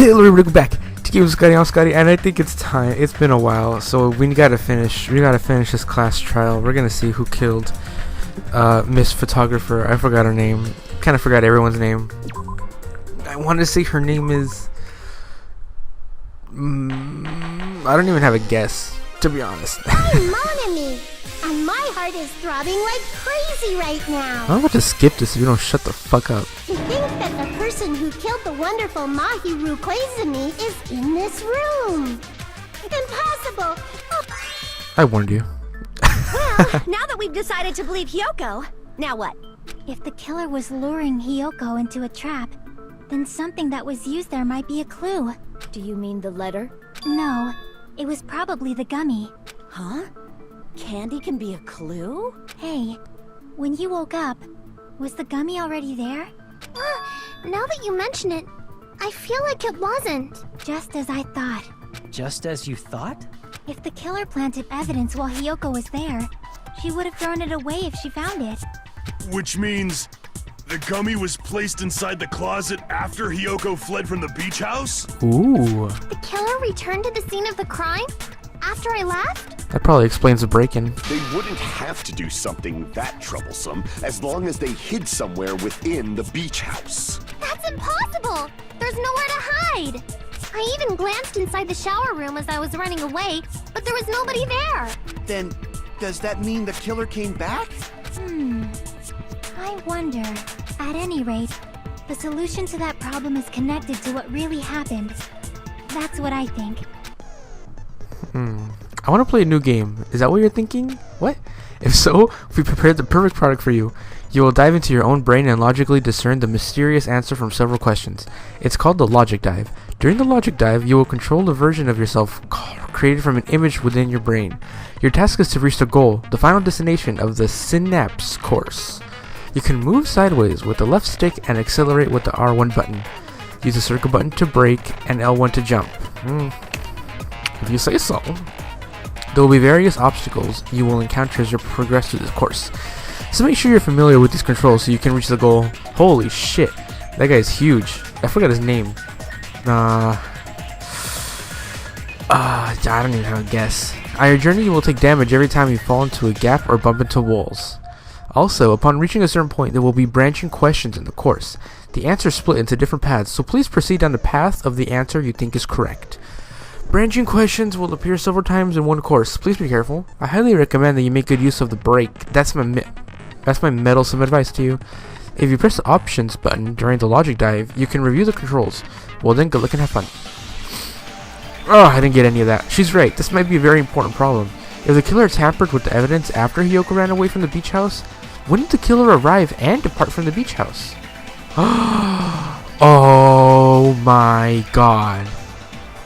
Hillary, we're back to give Scotty on Scotty, and I think it's time. It's been a while, so we gotta finish this class trial. We're gonna see who killed Miss Photographer. I forgot her name. Kind of forgot everyone's name. I want to say her name is. I don't even have a guess, to be honest. I'm Monomi, and my heart is throbbing like crazy right now. I'm about to skip this if you don't shut the fuck up. To think that the person who killed the wonderful Mahiru Koizumi is in this room. Impossible. Oh. I warned you. Well, now that we've decided to believe Hiyoko, now what? If the killer was luring Hiyoko into a trap, then something that was used there might be a clue. Do you mean the letter? No, it was probably the gummy. Huh? Candy can be a clue? Hey, when you woke up, was the gummy already there? Now that you mention it, I feel like it wasn't. Just as I thought. Just as you thought? If the killer planted evidence while Hiyoko was there, she would have thrown it away if she found it. Which means the gummy was placed inside the closet after Hiyoko fled from the beach house? Ooh. The killer returned to the scene of the crime after I left? That probably explains the break-in. They wouldn't have to do something that troublesome as long as they hid somewhere within the beach house. That's impossible! There's nowhere to hide! I even glanced inside the shower room as I was running away, but there was nobody there. Then, does that mean the killer came back? I wonder. At any rate, the solution to that problem is connected to what really happened. That's what I think. I want to play a new game. Is that what you're thinking? What? If so, we prepared the perfect product for you. You will dive into your own brain and logically discern the mysterious answer from several questions. It's called the Logic Dive. During the Logic Dive, you will control a version of yourself created from an image within your brain. Your task is to reach the goal, the final destination of the Synapse course. You can move sideways with the left stick and accelerate with the R1 button. Use the circle button to brake and L1 to jump. If you say so. There will be various obstacles you will encounter as you progress through this course. So make sure you're familiar with these controls so you can reach the goal. Holy shit, that guy is huge. I forgot his name. I don't even have a guess. On your journey, you will take damage every time you fall into a gap or bump into walls. Also, upon reaching a certain point, there will be branching questions in the course. The answers split into different paths, so please proceed down the path of the answer you think is correct. Branching questions will appear several times in one course. Please be careful. I highly recommend that you make good use of the brake. That's my meddlesome advice to you. If you press the options button during the Logic Dive, you can review the controls. Well then, good luck and have fun. Oh, I didn't get any of that. She's right. This might be a very important problem. If the killer tampered with the evidence after Hiyoko ran away from the beach house, when did the killer arrive and depart from the beach house? Oh my god.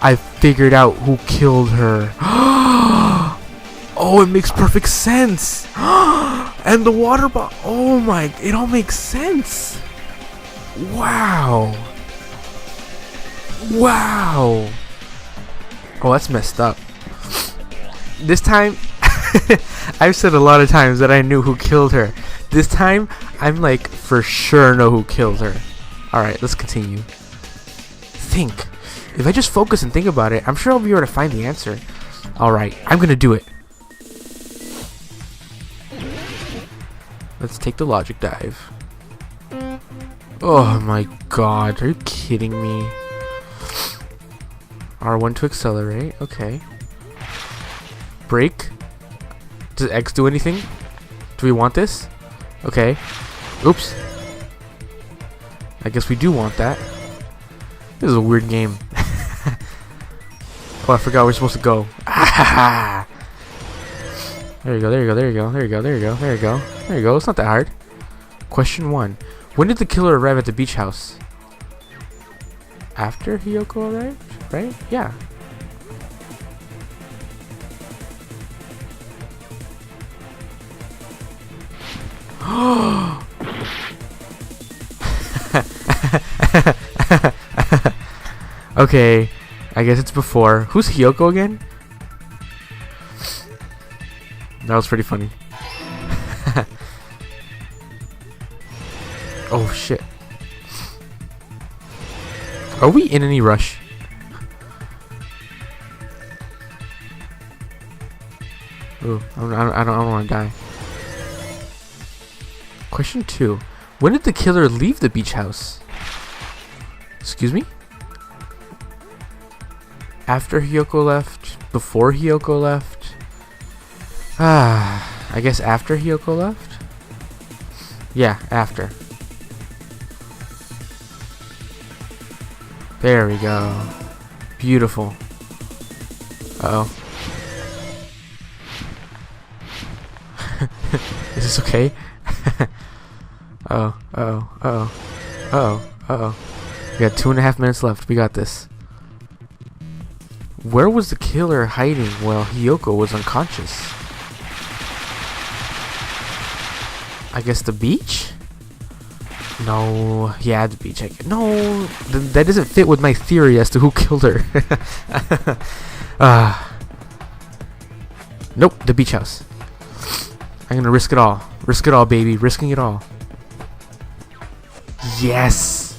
I figured out who killed her. Oh, it makes perfect sense. And the water bottle. Oh my, it all makes sense. Wow. Wow. Oh, that's messed up. This time, I've said a lot of times that I knew who killed her. This time, I'm like for sure know who killed her. Alright, let's continue. Think. If I just focus and think about it, I'm sure I'll be able to find the answer. Alright, I'm gonna do it. Let's take the Logic Dive. Oh my god, are you kidding me? R1 to accelerate, okay. Brake. Does X do anything? Do we want this? Okay. Oops. I guess we do want that. This is a weird game. Oh, I forgot we're supposed to go. There you go, there you go, there you go, there you go, there you go, there you go. There you go, it's not that hard. Question 1. When did the killer arrive at the beach house? After Hiyoko arrived? Right? Yeah. Okay, I guess it's before. Who's Hiyoko again? That was pretty funny. Oh shit. Are we in any rush? Ooh, I don't want to die. Question 2. When did the killer leave the beach house? Excuse me? After Hiyoko left? Before Hiyoko left? I guess after Hiyoko left? Yeah, after. There we go. Beautiful. Uh-oh. Is this okay? Uh-oh. We got 2.5 minutes left. We got this. Where was the killer hiding while Hiyoko was unconscious? I guess the beach? No. Yeah, the beach. No, that doesn't fit with my theory as to who killed her. Nope, the beach house. I'm gonna risk it all. Risk it all, baby. Risking it all. Yes!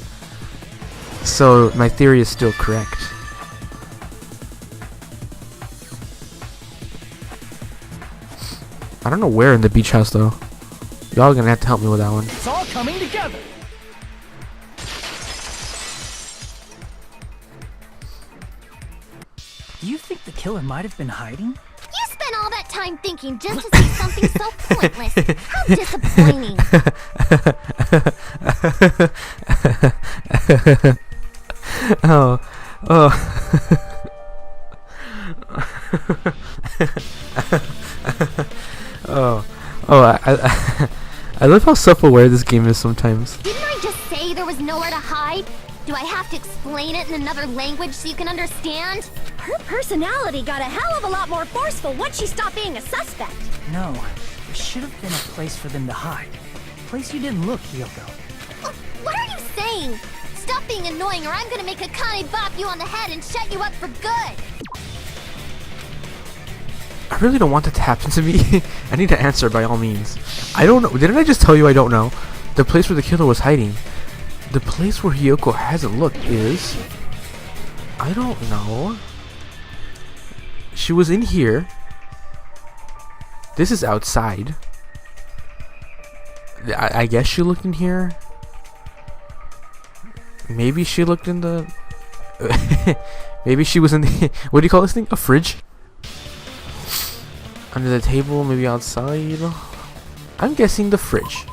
So, my theory is still correct. I don't know where in the beach house, though. Y'all are gonna have to help me with that one. It's all coming together. Do you think the killer might have been hiding? You spent all that time thinking just to say something so pointless. How disappointing. Oh. I love how self-aware this game is sometimes. Didn't I just say there was nowhere to hide? Do I have to explain it in another language so you can understand? Her personality got a hell of a lot more forceful once she stopped being a suspect. No, there should have been a place for them to hide. A place you didn't look, Hiyoko. What are you saying? Stop being annoying or I'm gonna make Akane bop you on the head and shut you up for good! I really don't want that to happen to me. I need to answer by all means. I don't know. Didn't I just tell you I don't know? The place where the killer was hiding. The place where Hiyoko hasn't looked is... I don't know. She was in here. This is outside. I guess she looked in here. Maybe she looked in the... Maybe she was in the... What do you call this thing? A fridge? Under the table, maybe outside. I'm guessing the fridge.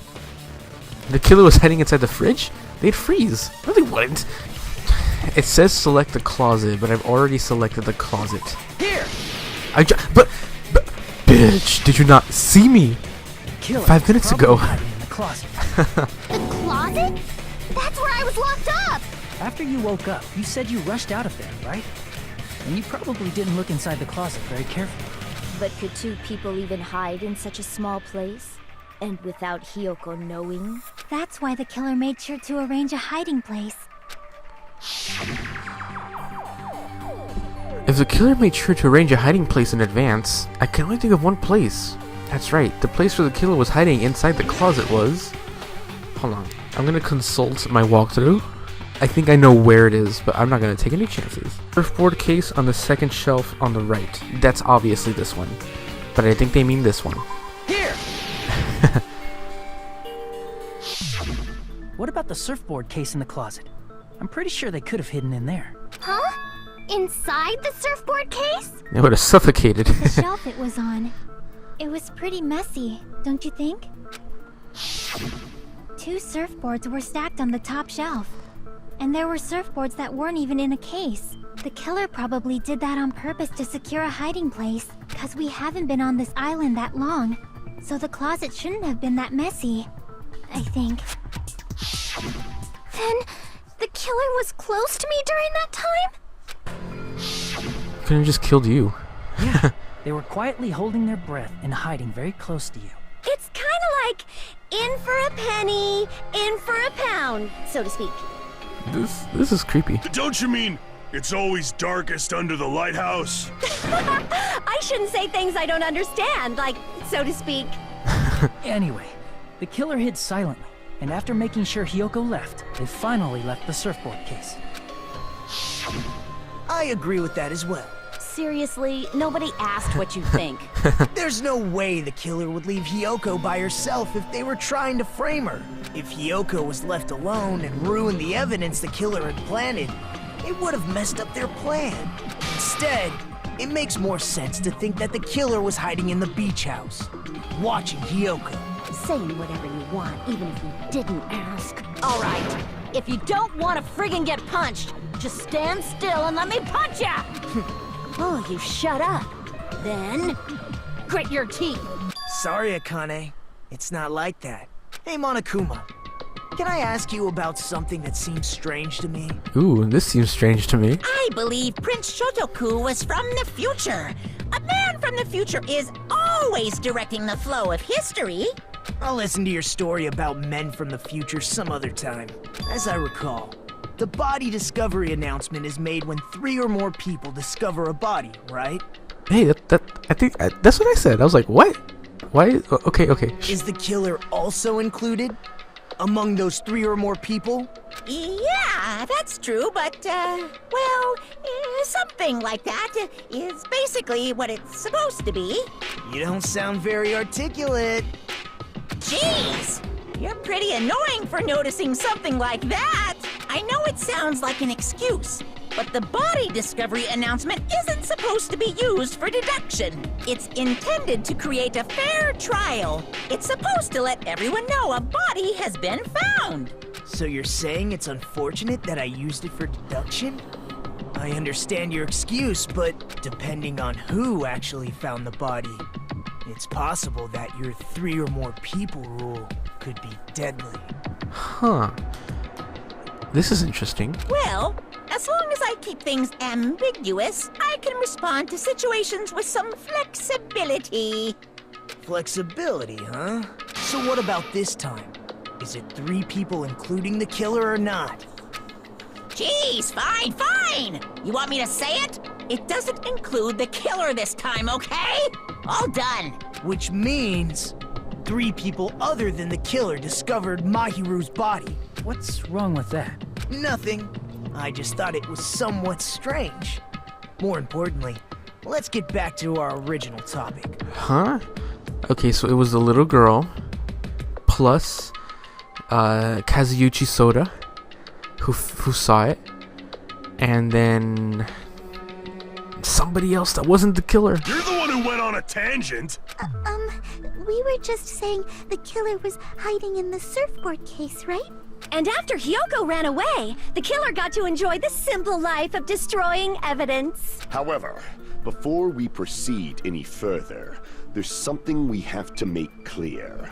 The killer was hiding inside the fridge? They'd freeze. No, they wouldn't. It says select the closet, but I've already selected the closet. Here! But bitch, did you not see me? 5 minutes ago. In the closet. The closet? That's where I was locked up! After you woke up, you said you rushed out of there, right? And you probably didn't look inside the closet very carefully. But could two people even hide in such a small place? And without Hiyoko knowing? That's why the killer made sure to arrange a hiding place. If the killer made sure to arrange a hiding place in advance, I can only think of one place. That's right, the place where the killer was hiding inside the closet was... Hold on, I'm gonna consult my walkthrough. I think I know where it is, but I'm not gonna take any chances. Surfboard case on the second shelf on the right. That's obviously this one. But I think they mean this one. Here! What about the surfboard case in the closet? I'm pretty sure they could have hidden in there. Huh? Inside the surfboard case? They would have suffocated. The shelf it was on. It was pretty messy, don't you think? 2 surfboards were stacked on the top shelf. And there were surfboards that weren't even in a case. The killer probably did that on purpose to secure a hiding place, because we haven't been on this island that long. So the closet shouldn't have been that messy, I think. Then, the killer was close to me during that time? Couldn't have just killed you. Yeah, they were quietly holding their breath and hiding very close to you. It's kinda like in for a penny, in for a pound, so to speak. This is creepy. Don't you mean it's always darkest under the lighthouse? I shouldn't say things I don't understand, like, so to speak. Anyway, the killer hid silently, and after making sure Hiyoko left, they finally left the surfboard case. I agree with that as well. Seriously, nobody asked what you think. There's no way the killer would leave Hiyoko by herself if they were trying to frame her. If Hiyoko was left alone and ruined the evidence the killer had planted, it would have messed up their plan. Instead, it makes more sense to think that the killer was hiding in the beach house, watching Hiyoko. Saying whatever you want, even if you didn't ask. All right, if you don't want to friggin' get punched, just stand still and let me punch ya! Oh, you shut up. Then, grit your teeth. Sorry, Akane. It's not like that. Hey, Monokuma. Can I ask you about something that seems strange to me? Ooh, this seems strange to me. I believe Prince Shotoku was from the future. A man from the future is always directing the flow of history. I'll listen to your story about men from the future some other time. As I recall, the body discovery announcement is made when 3 or more people discover a body, right? Hey, I think that's what I said. I was like, what? Why? Okay. Is the killer also included among those 3 or more people? Yeah, that's true, but, well, something like that is basically what it's supposed to be. You don't sound very articulate. Jeez! You're pretty annoying for noticing something like that! I know it sounds like an excuse, but the body discovery announcement isn't supposed to be used for deduction. It's intended to create a fair trial. It's supposed to let everyone know a body has been found. So you're saying it's unfortunate that I used it for deduction? I understand your excuse, but depending on who actually found the body, it's possible that your 3 or more people rule could be deadly. Huh. This is interesting. Well, as long as I keep things ambiguous, I can respond to situations with some flexibility. Flexibility, huh? So what about this time? Is it 3 people including the killer or not? Jeez, fine! You want me to say it? It doesn't include the killer this time, okay? All done. Which means 3 people other than the killer discovered Mahiru's body. What's wrong with that? Nothing. I just thought it was somewhat strange. More importantly, let's get back to our original topic. Huh? Okay, so it was the little girl plus Kazuyuchi Soda who saw it, and then somebody else that wasn't the killer. You're the one who went on a tangent. We were just saying the killer was hiding in the surfboard case, right? And after Hiyoko ran away, the killer got to enjoy the simple life of destroying evidence. However, before we proceed any further, there's something we have to make clear.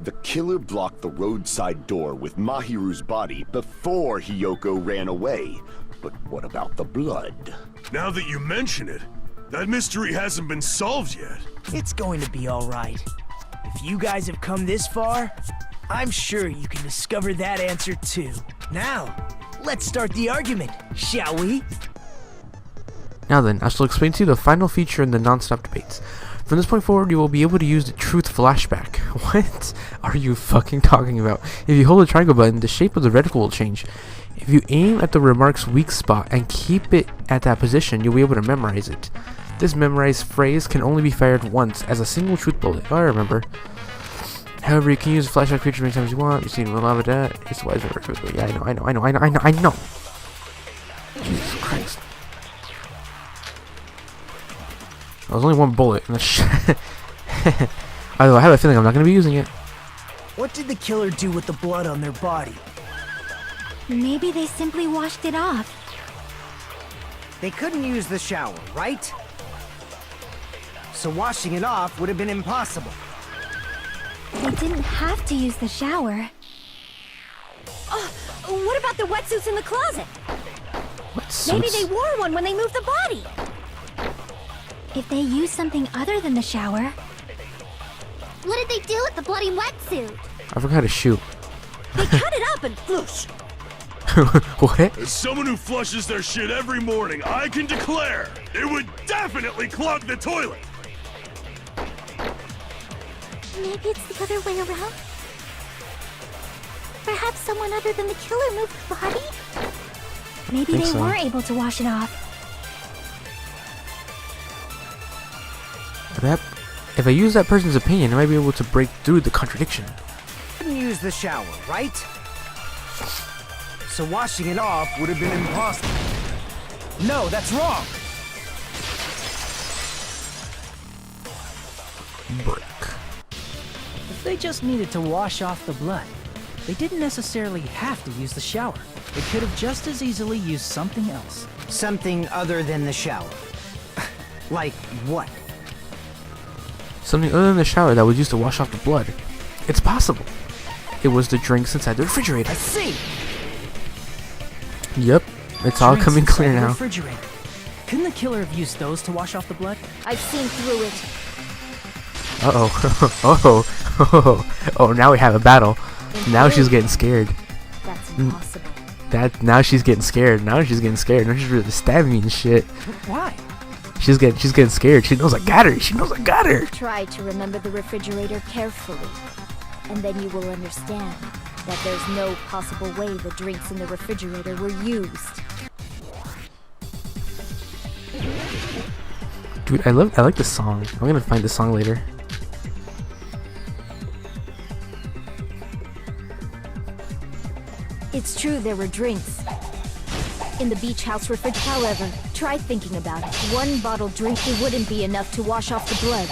The killer blocked the roadside door with Mahiru's body before Hiyoko ran away. But what about the blood? Now that you mention it, that mystery hasn't been solved yet. It's going to be all right. If you guys have come this far, I'm sure you can discover that answer too. Now, let's start the argument, shall we? Now then, I shall explain to you the final feature in the non-stop debates. From this point forward, you will be able to use the truth flashback. What are you fucking talking about? If you hold the triangle button, the shape of the reticle will change. If you aim at the remark's weak spot and keep it at that position, you'll be able to memorize it. This memorized phrase can only be fired once as a single truth bullet. Oh, I remember. However, you can use the flashback feature many times you want. You've seen a lot of that. It's wise very quickly. Yeah, I know. Jesus Christ. There's only one bullet in the Although I have a feeling I'm not going to be using it. What did the killer do with the blood on their body? Maybe they simply washed it off. They couldn't use the shower, right? So washing it off would have been impossible. They didn't have to use the shower. Oh, what about the wetsuits in the closet? Wetsuits? Maybe they wore one when they moved the body. If they used something other than the shower... What did they do with the bloody wetsuit? I forgot how to shoot. They cut it up and whoosh. What? As someone who flushes their shit every morning, I can declare it would definitely clog the toilet. Maybe it's the other way around? Perhaps someone other than the killer moved the body? Maybe they so. were able to wash it off. If I use that person's opinion, I might be able to break through the contradiction. Couldn't use the shower, right? So washing it off would have been impossible. No, that's wrong. Brick. If they just needed to wash off the blood, they didn't necessarily have to use the shower. They could have just as easily used something else. Something other than the shower. Like what? Something other than the shower that was used to wash off the blood. It's possible. It was the drinks inside the refrigerator. I see. Yep, it's all Drinks coming inside clear the now. refrigerator. Couldn't the killer have used those to wash off the blood? I've seen through it. Oh, now we have a battle. Now she's getting scared. That's impossible. Now she's getting scared. Now she's really stabbing me and shit. Why? She's getting scared. She knows I got her. Try to remember the refrigerator carefully, and then you will understand that there's no possible way the drinks in the refrigerator were used. Dude, I like this song. I'm gonna find this song later. It's true there were drinks in the beach house refrigerator. However, try thinking about it. One bottled drink, it wouldn't be enough to wash off the blood.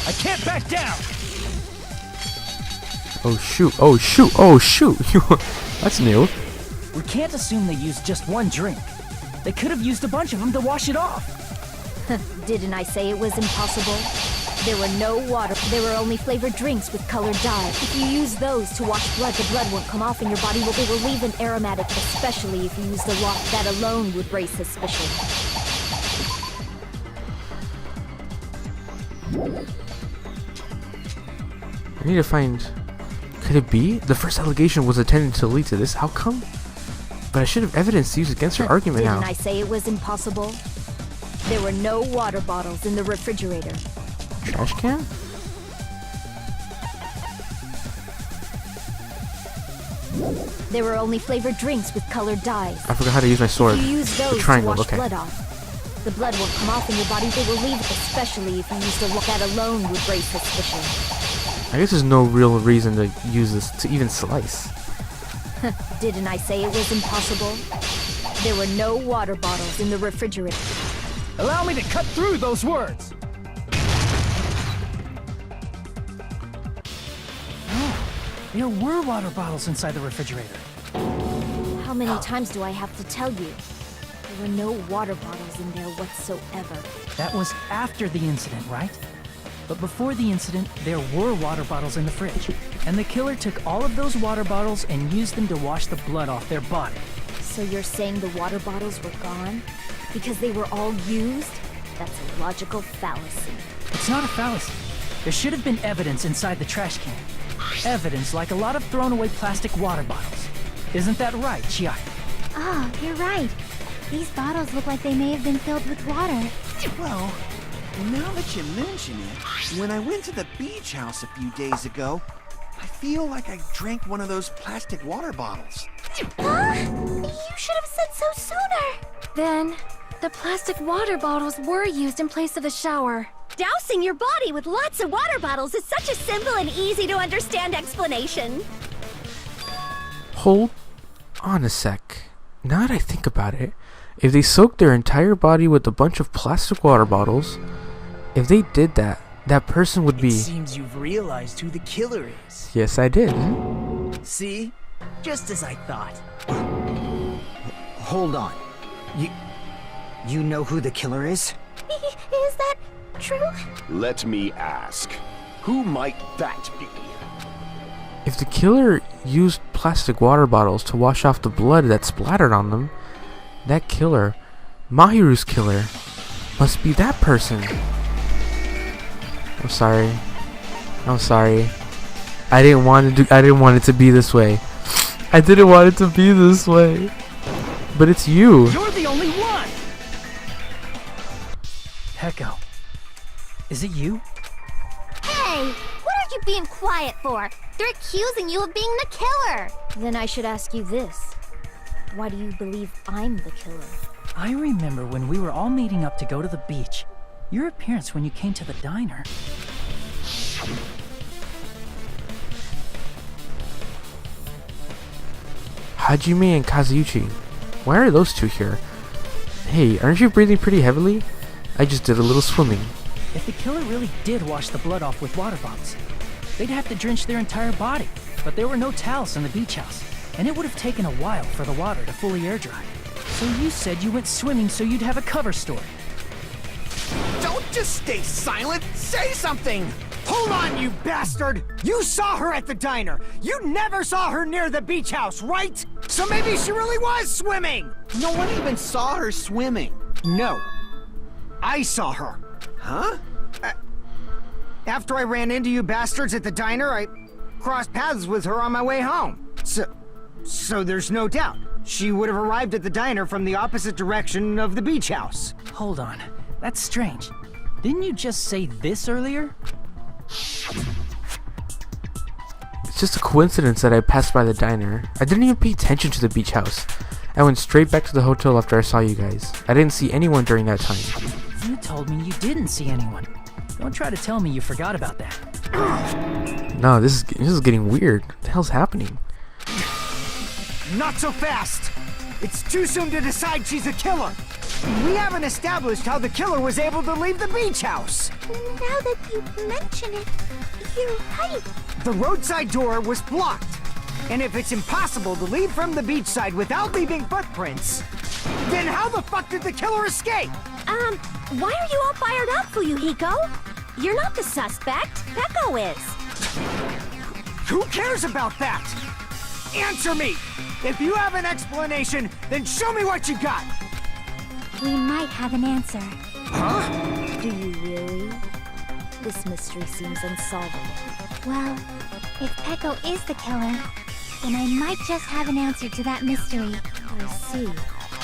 I can't back down. Oh shoot. That's new. We can't assume they used just one drink. They could have used a bunch of them to wash it off. Didn't I say it was impossible? There were no water. There were only flavored drinks with colored dye. If you use those to wash blood, the blood won't come off and your body will leave an aromatic, especially if you used a lot. That alone would raise suspicion. I need to find... Could it be? The first allegation was intended to lead to this outcome? But I should have evidence to use against her argument now. Didn't I say it was impossible? There were no water bottles in the refrigerator. Trash can? There were only flavored drinks with colored dyes. I forgot how to use my sword. If you use The those to triangle, wash okay. blood off, the blood won't come off in your body. They will leave it, especially if you used a lot. That alone would raise suspicion. I guess there's no real reason to use this to even slice. Didn't I say it was impossible? There were no water bottles in the refrigerator. Allow me to cut through those words. There were water bottles inside the refrigerator. How many times do I have to tell you? There were no water bottles in there whatsoever. That was after the incident, right? But before the incident, there were water bottles in the fridge. And the killer took all of those water bottles and used them to wash the blood off their body. So you're saying the water bottles were gone? Because they were all used? That's a logical fallacy. It's not a fallacy. There should have been evidence inside the trash can. Evidence like a lot of thrown away plastic water bottles. Isn't that right, Chiaki? Oh, you're right. These bottles look like they may have been filled with water. Well, now that you mention it, when I went to the beach house a few days ago, I feel like I drank one of those plastic water bottles. Huh? You should have said so sooner. Then, the plastic water bottles were used in place of a shower. Dousing your body with lots of water bottles is such a simple and easy to understand explanation. Hold on a sec. Now that I think about it, if they soaked their entire body with a bunch of plastic water bottles, if they did that, that person would be... It seems you've realized who the killer is. Yes, I did. See? Just as I thought. Hold on. You know who the killer is? Is that true? Let me ask, who might that be? If the killer used plastic water bottles to wash off the blood that splattered on them, that killer, Mahiru's killer, must be that person. I'm sorry. I didn't want it to be this way. I didn't want it to be this way. But it's you. You're the only one! Heko. Is it you? Hey, what are you being quiet for? They're accusing you of being the killer. Then I should ask you this. Why do you believe I'm the killer? I remember when we were all meeting up to go to the beach. Your appearance when you came to the diner. Hajime and Kazuichi. Why are those two here? Hey, aren't you breathing pretty heavily? I just did a little swimming. If the killer really did wash the blood off with water bottles, they'd have to drench their entire body. But there were no towels in the beach house, and it would have taken a while for the water to fully air dry. So you said you went swimming so you'd have a cover story. Don't just stay silent! Say something! Hold on, you bastard! You saw her at the diner! You never saw her near the beach house, right? So maybe she really was swimming! No one even saw her swimming. No. I saw her. Huh? After I ran into you bastards at the diner, I crossed paths with her on my way home. So there's no doubt. She would have arrived at the diner from the opposite direction of the beach house. Hold on. That's strange. Didn't you just say this earlier? It's just a coincidence that I passed by the diner. I didn't even pay attention to the beach house. I went straight back to the hotel after I saw you guys. I didn't see anyone during that time. You told me you didn't see anyone. Don't try to tell me you forgot about that. No, this is getting weird. What the hell's happening? Not so fast! It's too soon to decide she's a killer! We haven't established how the killer was able to leave the beach house! Now that you mention it, you're right. The roadside door was blocked. And if it's impossible to leave from the beachside without leaving footprints, then how the fuck did the killer escape? Why are you all fired up, Fuyuhiko? You're not the suspect. Peko is. Who cares about that? Answer me! If you have an explanation, then show me what you got! We might have an answer. Huh? Do you really? This mystery seems unsolvable. Well, if Peko is the killer, then I might just have an answer to that mystery. I see.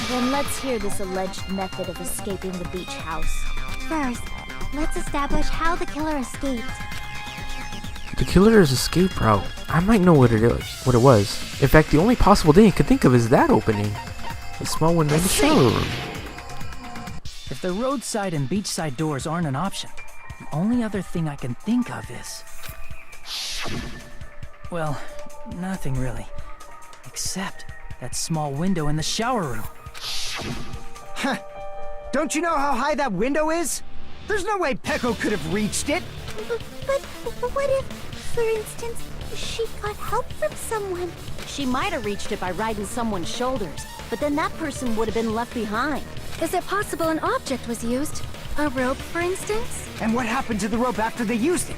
Then let's hear this alleged method of escaping the beach house. First, let's establish how the killer escaped. The killer's escape route. I might know what it was. In fact, the only possible thing I could think of is that opening. A small window in the shower room. If the roadside and beachside doors aren't an option, the only other thing I can think of is... well, nothing really. Except that small window in the shower room. Huh. Don't you know how high that window is? There's no way Peko could have reached it. But what if, for instance, she got help from someone? She might have reached it by riding someone's shoulders, but then that person would have been left behind. Is it possible an object was used? A rope, for instance? And what happened to the rope after they used it?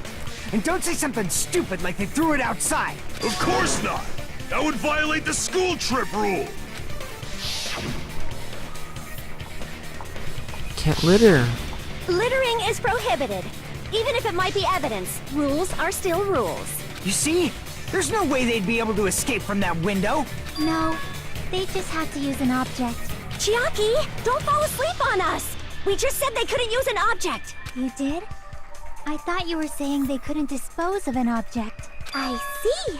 And don't say something stupid like they threw it outside. Of course not! That would violate the school trip rule! Can't litter. Littering is prohibited. Even if it might be evidence, rules are still rules. You see? There's no way they'd be able to escape from that window. No, they just have to use an object. Chiaki, don't fall asleep on us! We just said they couldn't use an object! You did? I thought you were saying they couldn't dispose of an object. I see.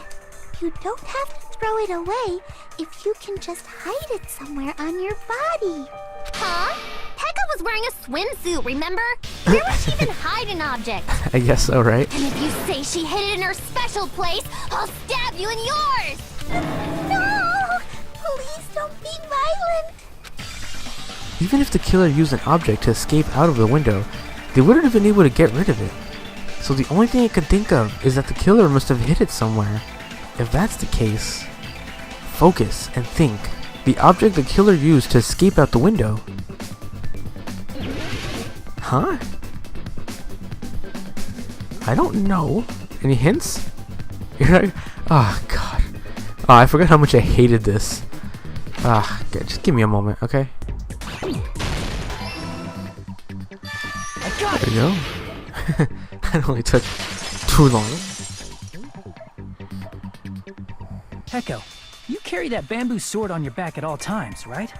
You don't have to throw it away if you can just hide it somewhere on your body. Huh? Pekka was wearing a swimsuit, remember? Where would she even hide an object? I guess so, right? And if you say she hid it in her special place, I'll stab you in yours! No! Please don't be violent. Even if the killer used an object to escape out of the window, they wouldn't have been able to get rid of it. So the only thing I can think of is that the killer must have hid it somewhere. If that's the case, focus and think. The object the killer used to escape out the window. Huh? I don't know. Any hints? Oh god. Oh, I forgot how much I hated this. Okay, just give me a moment, okay? There you go. That only took too long. Peko, you carry that bamboo sword on your back at all times, right?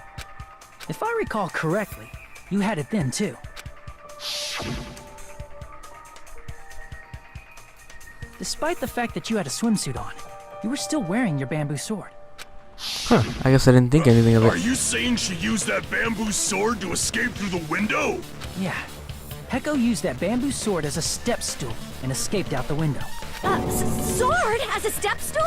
If I recall correctly, you had it then too. Despite the fact that you had a swimsuit on, you were still wearing your bamboo sword. Huh, I guess I didn't think anything of it. Are you saying she used that bamboo sword to escape through the window? Yeah. Peko used that bamboo sword as a step stool and escaped out the window. Sword as a step stool?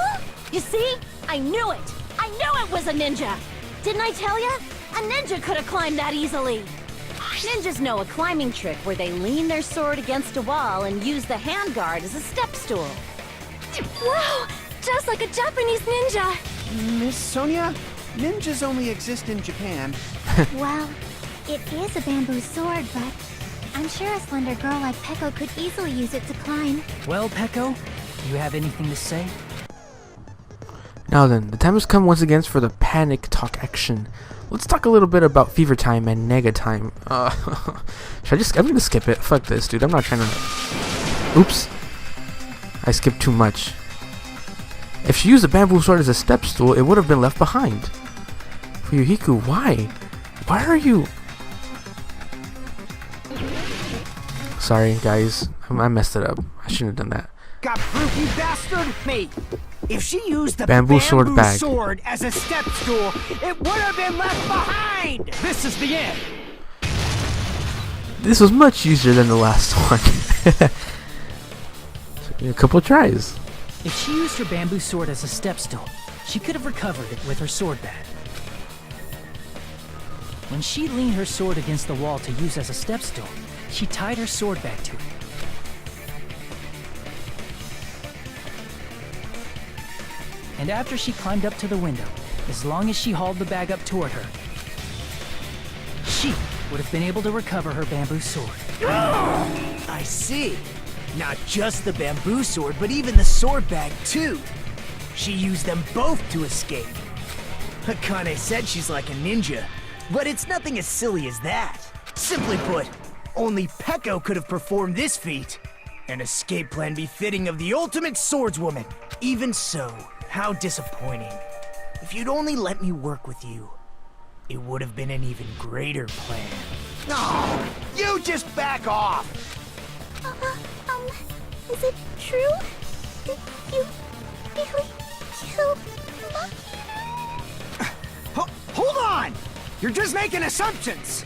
You see? I knew it! I knew it was a ninja! Didn't I tell ya? A ninja could have climbed that easily! Ninjas know a climbing trick where they lean their sword against a wall and use the handguard as a step stool. Wow! Just like a Japanese ninja! Miss Sonia, ninjas only exist in Japan. Well, it is a bamboo sword, but I'm sure a slender girl like Peko could easily use it to climb. Well, Peko, do you have anything to say? Now then, the time has come once again for the panic talk action. Let's talk a little bit about fever time and nega time. I'm gonna skip it. Fuck this, dude. I'm not trying to... Oops. I skipped too much. If she used the bamboo sword as a step stool, it would have been left behind. Fuyuhiku, why? Why are you... Sorry, guys. I messed it up. I shouldn't have done that. Got proof, you bastard? Me. If she used the Bamboo sword as a step stool, it would have been left behind! This is the end! This was much easier than the last one. A couple tries. If she used her bamboo sword as a step stool, she could have recovered it with her sword bag. When she leaned her sword against the wall to use as a step stool, she tied her sword bag to it. And after she climbed up to the window, as long as she hauled the bag up toward her, she would have been able to recover her bamboo sword. I see. Not just the bamboo sword, but even the sword bag, too. She used them both to escape. Akane said she's like a ninja, but it's nothing as silly as that. Simply put, only Peko could have performed this feat. An escape plan befitting of the ultimate swordswoman. Even so, how disappointing. If you'd only let me work with you, it would have been an even greater plan. No, you just back off! Is it true? Did you really kill Hold on! You're just making assumptions!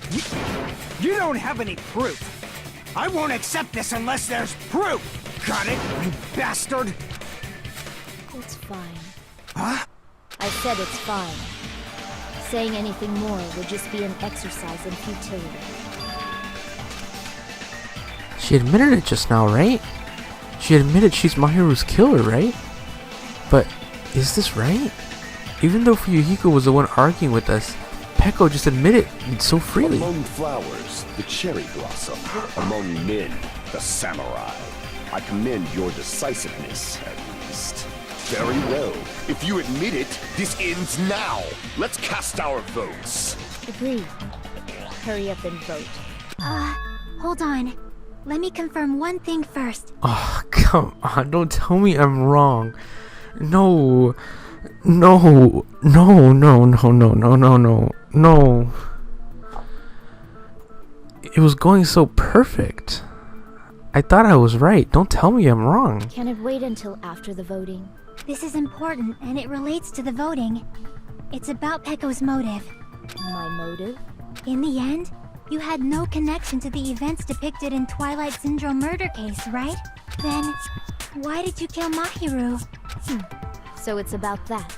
You don't have any proof. I won't accept this unless there's proof! Got it, you bastard? It's fine. Huh? I said it's fine. Saying anything more would just be an exercise in futility. She admitted it just now, right? She admitted she's Mahiru's killer, right? But is this right? Even though Fuyuhiko was the one arguing with us, Peko just admitted it so freely. Among flowers, the cherry blossom. Among men, the samurai. I commend your decisiveness, at least. Very well. If you admit it, this ends now. Let's cast our votes. Agreed. Hurry up and vote. Hold on. Let me confirm one thing first. Oh, come on. Don't tell me I'm wrong. No. No. No, no, no, no, no, no, no. No. It was going so perfect. I thought I was right. Don't tell me I'm wrong. Can it wait until after the voting? This is important, and it relates to the voting. It's about Peko's motive. My motive? In the end, you had no connection to the events depicted in Twilight Syndrome murder case, right? Then, why did you kill Mahiru? So it's about that.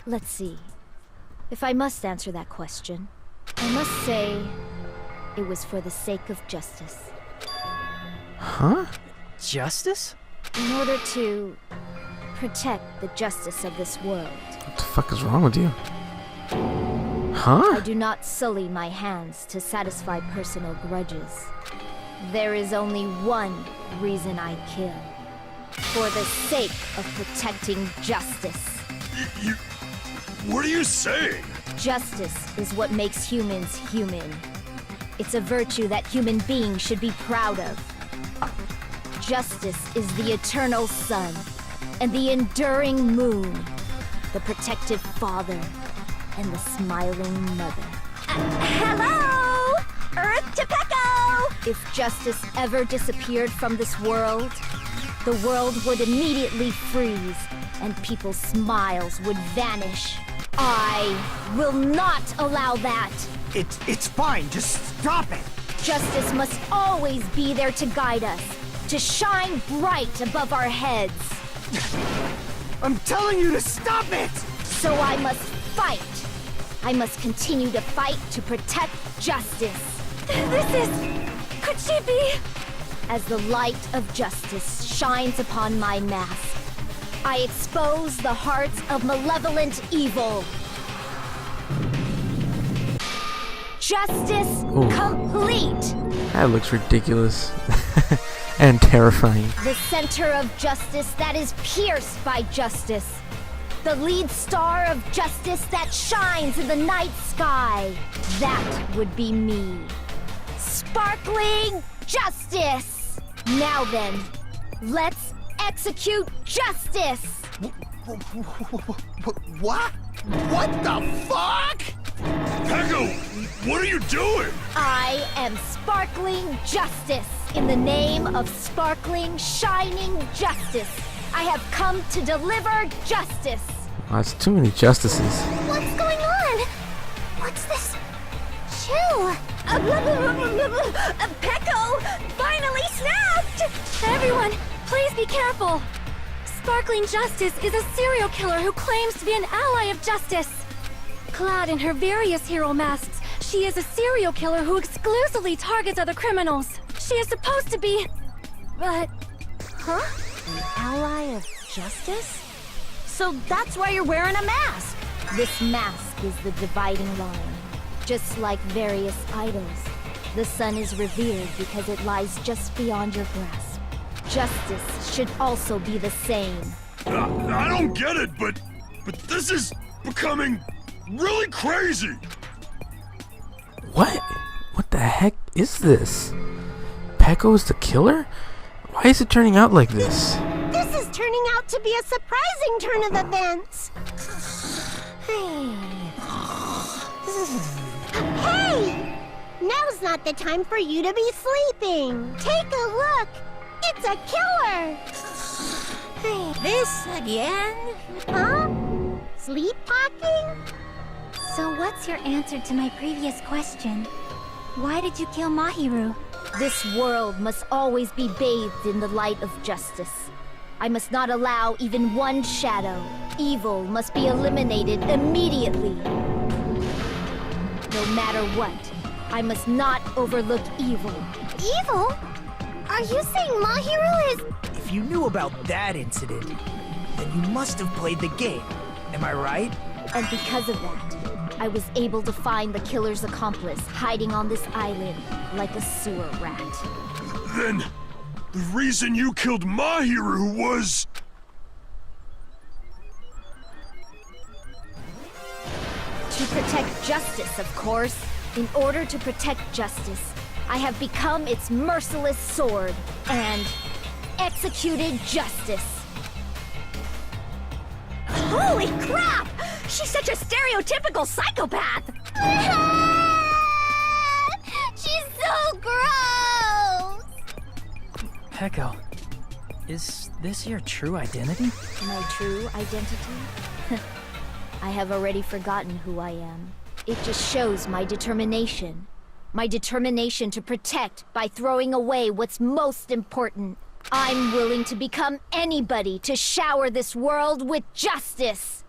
Let's see. If I must answer that question, I must say it was for the sake of justice. Huh? Justice? In order to protect the justice of this world. What the fuck is wrong with you? Huh? I do not sully my hands to satisfy personal grudges. There is only one reason I kill. For the sake of protecting justice. What are you saying? Justice is what makes humans human. It's a virtue that human beings should be proud of. Justice is the eternal sun and the enduring moon, the protective father and the smiling mother. Hello! Earth to Peko! If justice ever disappeared from this world, the world would immediately freeze and people's smiles would vanish. I will not allow that! It's fine, just stop it! Justice must always be there to guide us, to shine bright above our heads. I'm telling you to stop it! So I must fight. I must continue to fight to protect justice. Could she be? As the light of justice shines upon my mask, I expose the hearts of malevolent evil. Justice complete! That looks ridiculous. And terrifying. The center of justice that is pierced by justice. The lead star of justice that shines in the night sky. That would be me. Sparkling justice! Now then, let's execute justice! What? What the fuck? Peko, what are you doing? I am sparkling justice. In the name of sparkling, shining justice, I have come to deliver justice. Oh, that's too many justices. What's going on? What's this? Chew! Peko finally snapped! Everyone, please be careful! Sparkling Justice is a serial killer who claims to be an ally of justice. Clad in her various hero masks, she is a serial killer who exclusively targets other criminals. She is supposed to be... but... Huh? An ally of justice? So that's why you're wearing a mask! This mask is the dividing line. Just like various idols, the sun is revered because it lies just beyond your grasp. Justice should also be the same. I don't get it, but this is becoming really crazy. What? What the heck is this? Peko is the killer? Why is it turning out like this? This is turning out to be a surprising turn of events. Hey! Now's not the time for you to be sleeping. Take a look. It's a killer. This again? Huh? Sleep talking? So what's your answer to my previous question? Why did you kill Mahiru? This world must always be bathed in the light of justice. I must not allow even one shadow. Evil must be eliminated immediately. No matter what, I must not overlook evil. Evil? Are you saying Mahiru is... If you knew about that incident, then you must have played the game. Am I right? And because of that, I was able to find the killer's accomplice hiding on this island like a sewer rat. Then, the reason you killed Mahiru was... To protect justice, of course. In order to protect justice, I have become its merciless sword and executed justice. Holy crap! She's such a stereotypical psychopath! She's so gross! Peko, is this your true identity? My true identity? I have already forgotten who I am. It just shows my determination. My determination to protect by throwing away what's most important. I'm willing to become anybody to shower this world with justice.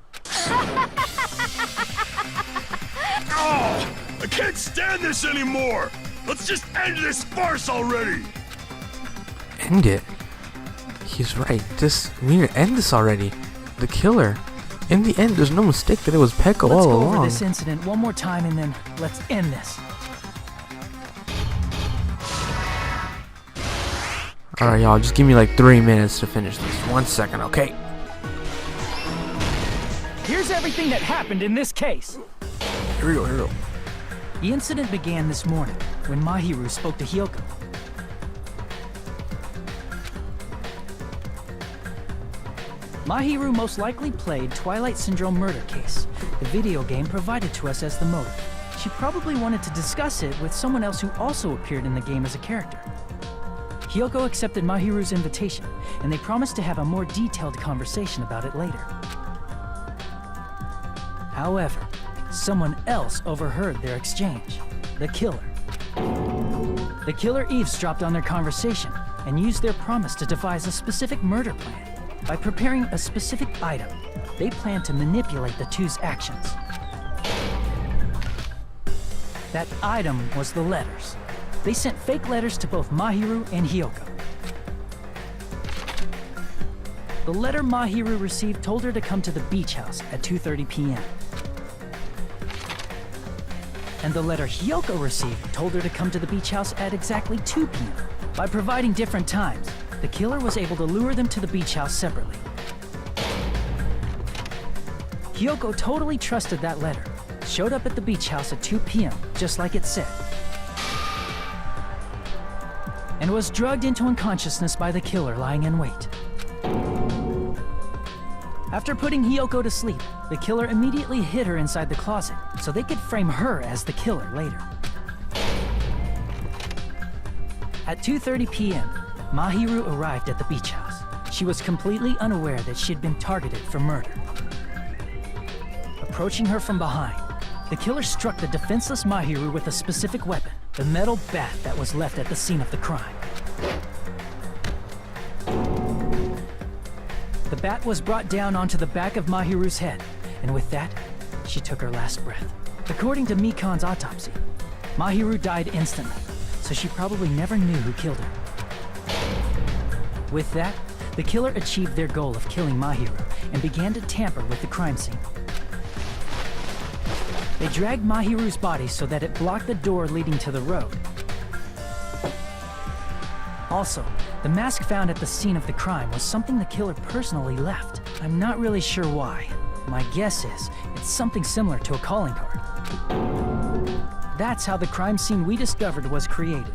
Oh! I can't stand this anymore! Let's just end this farce already! End it? He's right. We need to end this already. The killer. In the end, there's no mistake that it was Peko Let's all go along. over this incident one more time and then let's end this. Alright, y'all, just give me like 3 minutes to finish this. 1 second, okay? Here's everything that happened in this case. Here we go. The incident began this morning when Mahiru spoke to Hyoko. Mahiru most likely played Twilight Syndrome Murder Case, the video game provided to us as the motive. She probably wanted to discuss it with someone else who also appeared in the game as a character. Hyoko accepted Mahiru's invitation, and they promised to have a more detailed conversation about it later. However, someone else overheard their exchange. The killer. The killer eavesdropped on their conversation and used their promise to devise a specific murder plan. By preparing a specific item, they planned to manipulate the two's actions. That item was the letters. They sent fake letters to both Mahiru and Hiyoko. The letter Mahiru received told her to come to the beach house at 2:30 p.m. And the letter Hiyoko received told her to come to the beach house at exactly 2 p.m. By providing different times, the killer was able to lure them to the beach house separately. Hiyoko totally trusted that letter, showed up at the beach house at 2 p.m., just like it said, and was drugged into unconsciousness by the killer lying in wait. After putting Hiyoko to sleep, the killer immediately hid her inside the closet so they could frame her as the killer later. At 2:30 p.m., Mahiru arrived at the beach house. She was completely unaware that she'd been targeted for murder. Approaching her from behind, the killer struck the defenseless Mahiru with a specific weapon, the metal bat that was left at the scene of the crime. The bat was brought down onto the back of Mahiru's head, and with that, she took her last breath. According to Mikan's autopsy, Mahiru died instantly, so she probably never knew who killed her. With that, the killer achieved their goal of killing Mahiru and began to tamper with the crime scene. They dragged Mahiru's body so that it blocked the door leading to the road. Also, the mask found at the scene of the crime was something the killer personally left. I'm not really sure why. My guess is, it's something similar to a calling card. That's how the crime scene we discovered was created.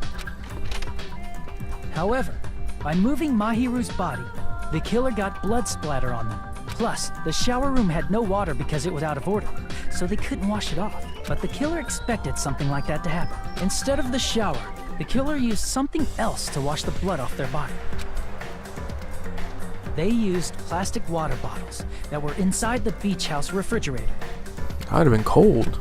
However, by moving Mahiru's body, the killer got blood splatter on them. Plus, the shower room had no water because it was out of order, so they couldn't wash it off. But the killer expected something like that to happen. Instead of the shower, the killer used something else to wash the blood off their body. They used plastic water bottles that were inside the beach house refrigerator. That would have been cold.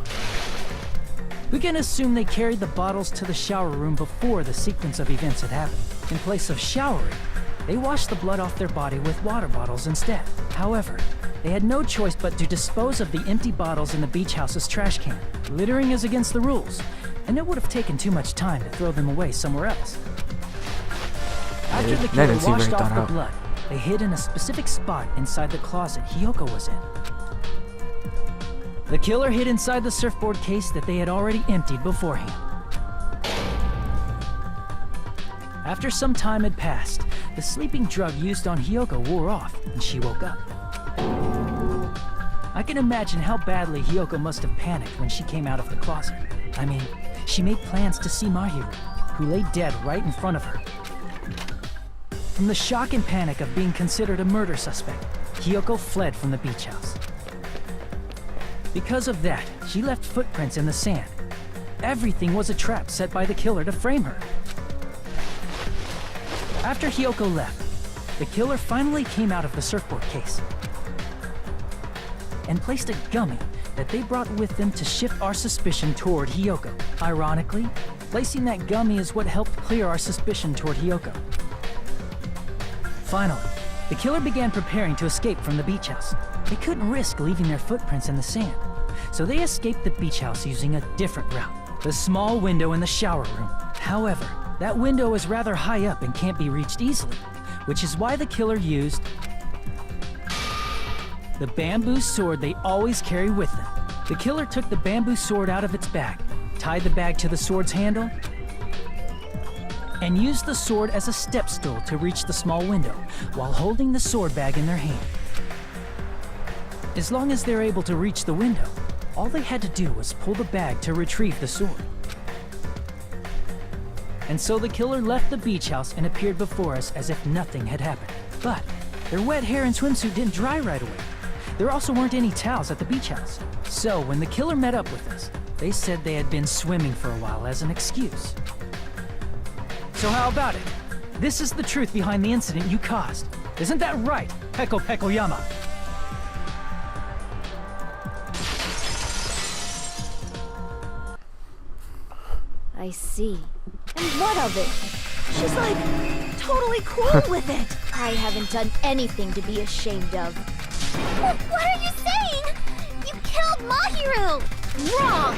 We can assume they carried the bottles to the shower room before the sequence of events had happened. In place of showering, they washed the blood off their body with water bottles instead. However, they had no choice but to dispose of the empty bottles in the beach house's trash can. Littering is against the rules, and it would have taken too much time to throw them away somewhere else. After the killer washed off the blood, they hid in a specific spot inside the closet Hiyoko was in. The killer hid inside the surfboard case that they had already emptied beforehand. After some time had passed, the sleeping drug used on Hiyoko wore off, and she woke up. I can imagine how badly Hiyoko must have panicked when she came out of the closet. I mean, she made plans to see Mahiru, who lay dead right in front of her. From the shock and panic of being considered a murder suspect, Hiyoko fled from the beach house. Because of that, she left footprints in the sand. Everything was a trap set by the killer to frame her. After Hiyoko left, the killer finally came out of the surfboard case and placed a gummy that they brought with them to shift our suspicion toward Hiyoko. Ironically, placing that gummy is what helped clear our suspicion toward Hiyoko. Finally, the killer began preparing to escape from the beach house. They couldn't risk leaving their footprints in the sand, so they escaped the beach house using a different route, the small window in the shower room. However, that window is rather high up and can't be reached easily, which is why the killer used the bamboo sword they always carry with them. The killer took the bamboo sword out of its bag, tied the bag to the sword's handle, and used the sword as a step stool to reach the small window while holding the sword bag in their hand. As long as they're able to reach the window, all they had to do was pull the bag to retrieve the sword. And so the killer left the beach house and appeared before us as if nothing had happened. But their wet hair and swimsuit didn't dry right away. There also weren't any towels at the beach house. So when the killer met up with us, they said they had been swimming for a while as an excuse. So how about it? This is the truth behind the incident you caused. Isn't that right, Peko Pekoyama? I see. And what of it? She's like totally cool with it. I haven't done anything to be ashamed of. What are you saying? You killed Mahiru! Wrong!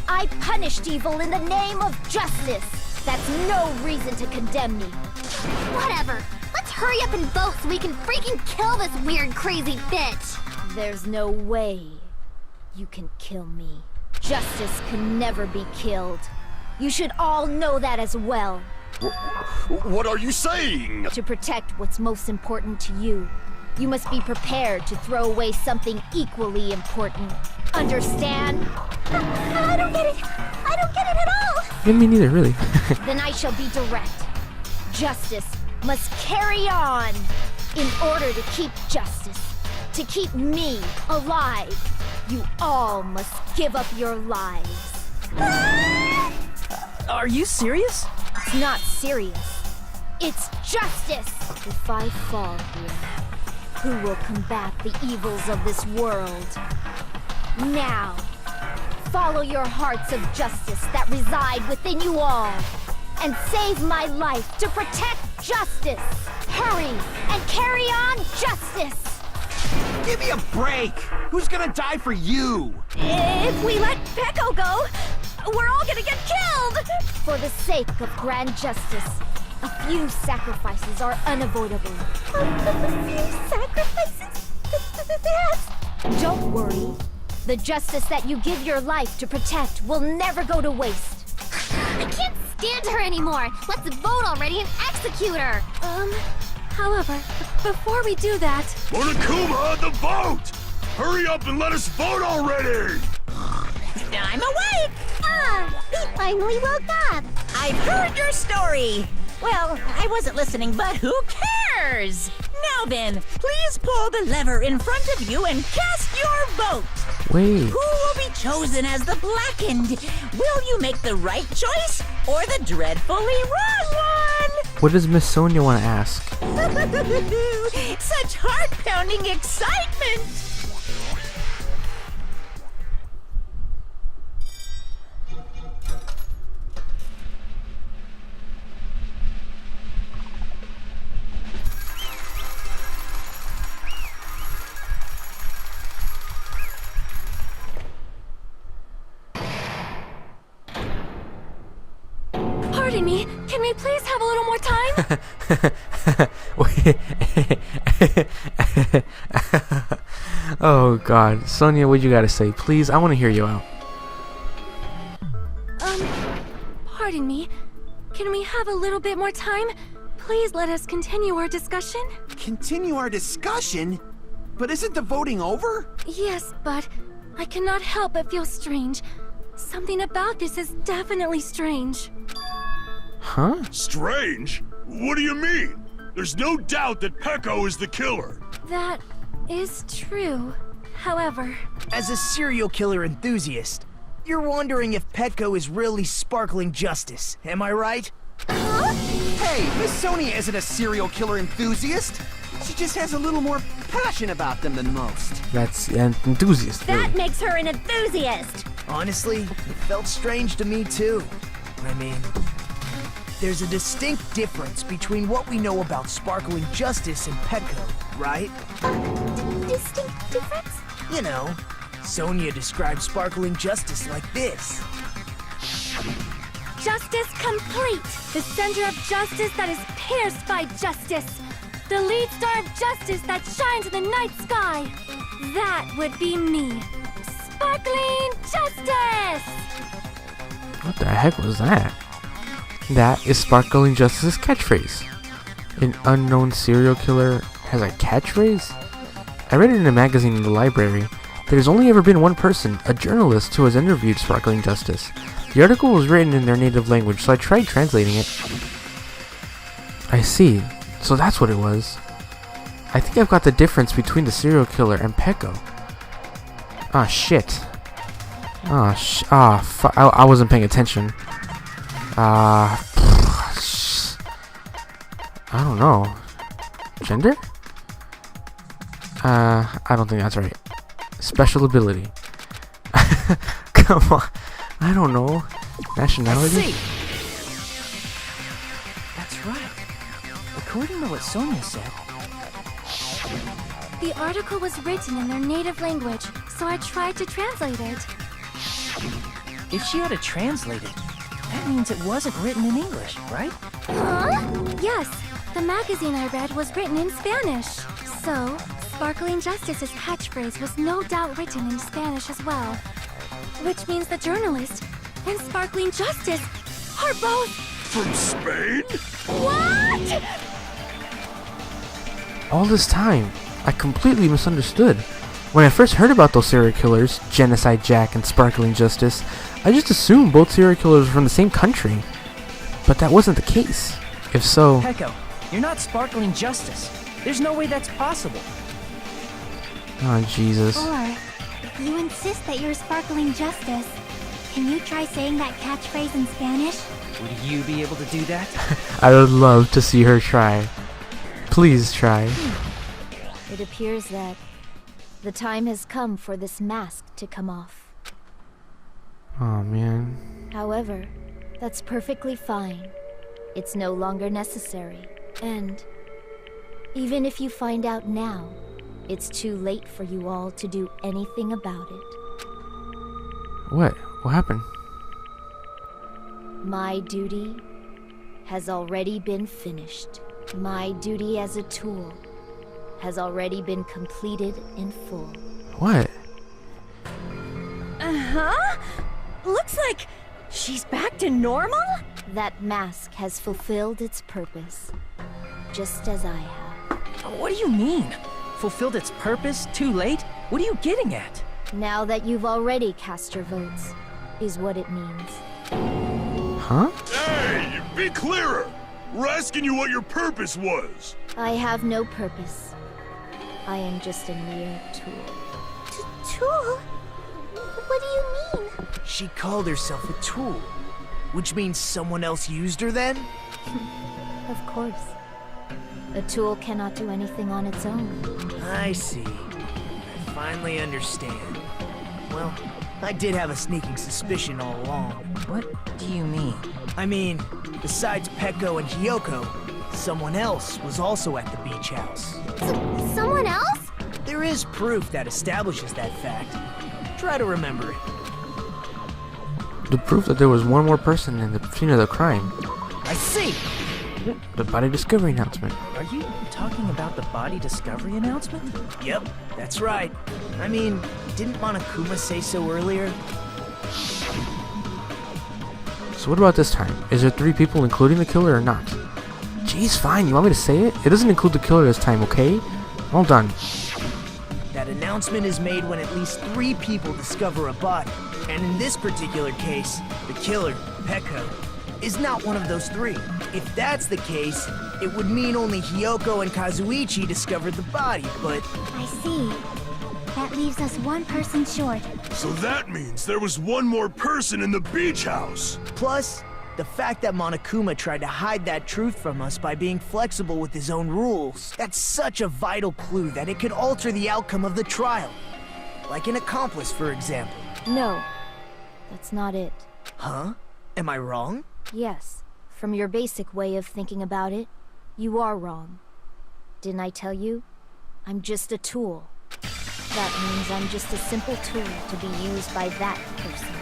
I punished evil in the name of justice. That's no reason to condemn me. Whatever. Let's hurry up and vote so we can freaking kill this weird, crazy bitch. There's no way you can kill me. Justice can never be killed. You should all know that as well. What are you saying? To protect what's most important to you, you must be prepared to throw away something equally important. Understand? I don't get it. I don't get it at all. Yeah, me neither, really. Then I shall be direct. Justice must carry on. In order to keep justice, to keep me alive, you all must give up your lives. Are you serious? It's not serious. It's justice. If I fall here, who will combat the evils of this world? Now, follow your hearts of justice that reside within you all, and save my life to protect justice. Hurry and carry on justice. Give me a break! Who's gonna die for you? If we let Peko go, we're all gonna get killed! For the sake of grand justice, a few sacrifices are unavoidable. A few sacrifices? Yes. Don't worry. The justice that you give your life to protect will never go to waste. I can't stand her anymore. Let's vote already and execute her. However, before we do that... Monokuma, the vote! Hurry up and let us vote already! I'm awake! We finally woke up. I've heard your story! Well, I wasn't listening, but who cares? Now then, please pull the lever in front of you and cast your vote! Wait. Who will be chosen as the Blackened? Will you make the right choice or the dreadfully wrong one? What does Miss Sonia want to ask? Such heart-pounding excitement! Pardon me, can we please have a little more time? Wait. Oh God, Sonia, what you gotta say? Please, I want to hear you out. Pardon me. Can we have a little bit more time? Please let us continue our discussion. Continue our discussion? But isn't the voting over? Yes, but I cannot help but feel strange. Something about this is definitely strange. Huh? Strange? What do you mean? There's no doubt that Peko is the killer. That is true. However... As a serial killer enthusiast, you're wondering if Petko is really sparkling justice, am I right? Hey, Miss Sonia isn't a serial killer enthusiast. She just has a little more passion about them than most. That's an enthusiast. That makes her an enthusiast! Honestly, it felt strange to me too. I mean, there's a distinct difference between what we know about sparkling justice and Petko, right? Distinct difference? You know, Sonia describes sparkling justice like this. Justice complete! The center of justice that is pierced by justice! The lead star of justice that shines in the night sky! That would be me! Sparkling justice! What the heck was that? That is Sparkling Justice's catchphrase. An unknown serial killer has a catchphrase? I read it in a magazine in the library. There's only ever been one person, a journalist, who has interviewed Sparkling Justice. The article was written in their native language, so I tried translating it. I see. So that's what it was. I think I've got the difference between the serial killer and Peko. Ah, shit. I wasn't paying attention. I don't know. Gender? I don't think that's right. Special ability. Come on. I don't know. Nationality? That's right. According to what Sonia said, The article was written in their native language, so I tried to translate it. if she had to translate it, that means it wasn't written in English, right? Huh? Yes, the magazine I read was written in Spanish. So, Sparkling Justice's catchphrase was no doubt written in Spanish as well. Which means the journalist and Sparkling Justice are both... From Spain? What?! All this time, I completely misunderstood. When I first heard about those serial killers, Genocide Jack and Sparkling Justice, I just assumed both serial killers were from the same country. But that wasn't the case. If so... Peko, you're not Sparkling Justice. There's no way that's possible. Oh, Jesus. Or, if you insist that you're Sparkling Justice, can you try saying that catchphrase in Spanish? Would you be able to do that? I would love to see her try. Please try. It appears that the time has come for this mask to come off. Oh, man. However, that's perfectly fine. It's no longer necessary. And even if you find out now, it's too late for you all to do anything about it. What? What happened? My duty has already been finished. My duty as a tool has already been completed in full. What? Uh-huh? Looks like she's back to normal? That mask has fulfilled its purpose, just as I have. What do you mean? Fulfilled its purpose? Too late? What are you getting at? Now that you've already cast your votes, is what it means. Huh? Hey, be clearer! We're asking you what your purpose was. I have no purpose. I am just a mere tool. Tool? What do you mean? She called herself a tool, which means someone else used her then? Of course. A tool cannot do anything on its own. I see. I finally understand. Well, I did have a sneaking suspicion all along. What do you mean? I mean, besides Peko and Hiyoko, someone else was also at the beach house. Someone else? There is proof that establishes that fact. Try to remember it. The proof that there was one more person in the scene of the crime. I see! The body discovery announcement. Are you talking about the body discovery announcement? Yep, that's right. I mean, didn't Monokuma say so earlier? So what about this time? Is there 3 people including the killer or not? Jeez, fine, you want me to say it? It doesn't include the killer this time, okay? All done. That announcement is made when at least 3 people discover a body. And in this particular case, the killer, Peko, is not one of those 3. If that's the case, it would mean only Hiyoko and Kazuichi discovered the body, but... I see. That leaves us one person short. So that means there was one more person in the beach house. Plus, the fact that Monokuma tried to hide that truth from us by being flexible with his own rules. That's such a vital clue that it could alter the outcome of the trial. Like an accomplice, for example. No, that's not it. Huh? Am I wrong? Yes, from your basic way of thinking about it, you are wrong. Didn't I tell you? I'm just a tool. That means I'm just a simple tool to be used by that person.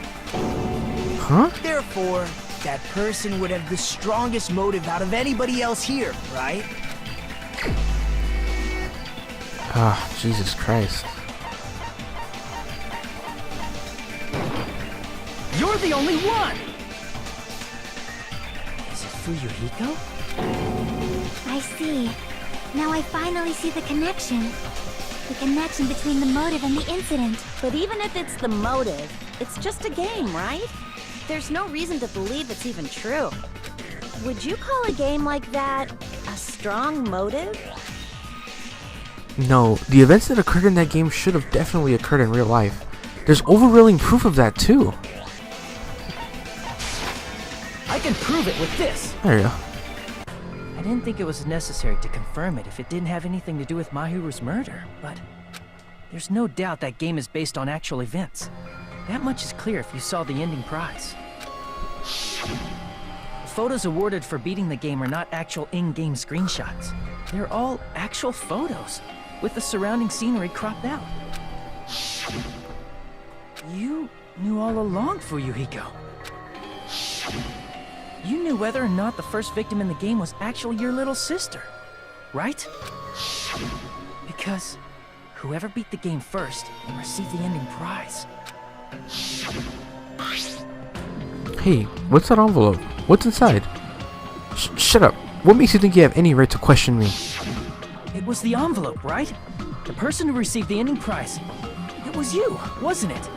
Huh? Therefore, that person would have the strongest motive out of anybody else here, right? Ah, Jesus Christ. You're the only one! Is it for Yuriko? I see. Now I finally see the connection. The connection between the motive and the incident. But even if it's the motive, it's just a game, right? There's no reason to believe it's even true. Would you call a game like that a strong motive? No, the events that occurred in that game should have definitely occurred in real life. There's overwhelming proof of that too. I can prove it with this! There you go. I didn't think it was necessary to confirm it if it didn't have anything to do with Mahiru's murder, but there's no doubt that game is based on actual events. That much is clear if you saw the ending prize. photos awarded for beating the game are not actual in-game screenshots. They're all actual photos, with the surrounding scenery cropped out. You knew all along, Fuyuhiko. You knew whether or not the first victim in the game was actually your little sister, right? Because whoever beat the game first will receive the ending prize. Hey, what's that envelope? What's inside? Shut up. What makes you think you have any right to question me? It was the envelope, right? The person who received the ending prize. It was you, wasn't it?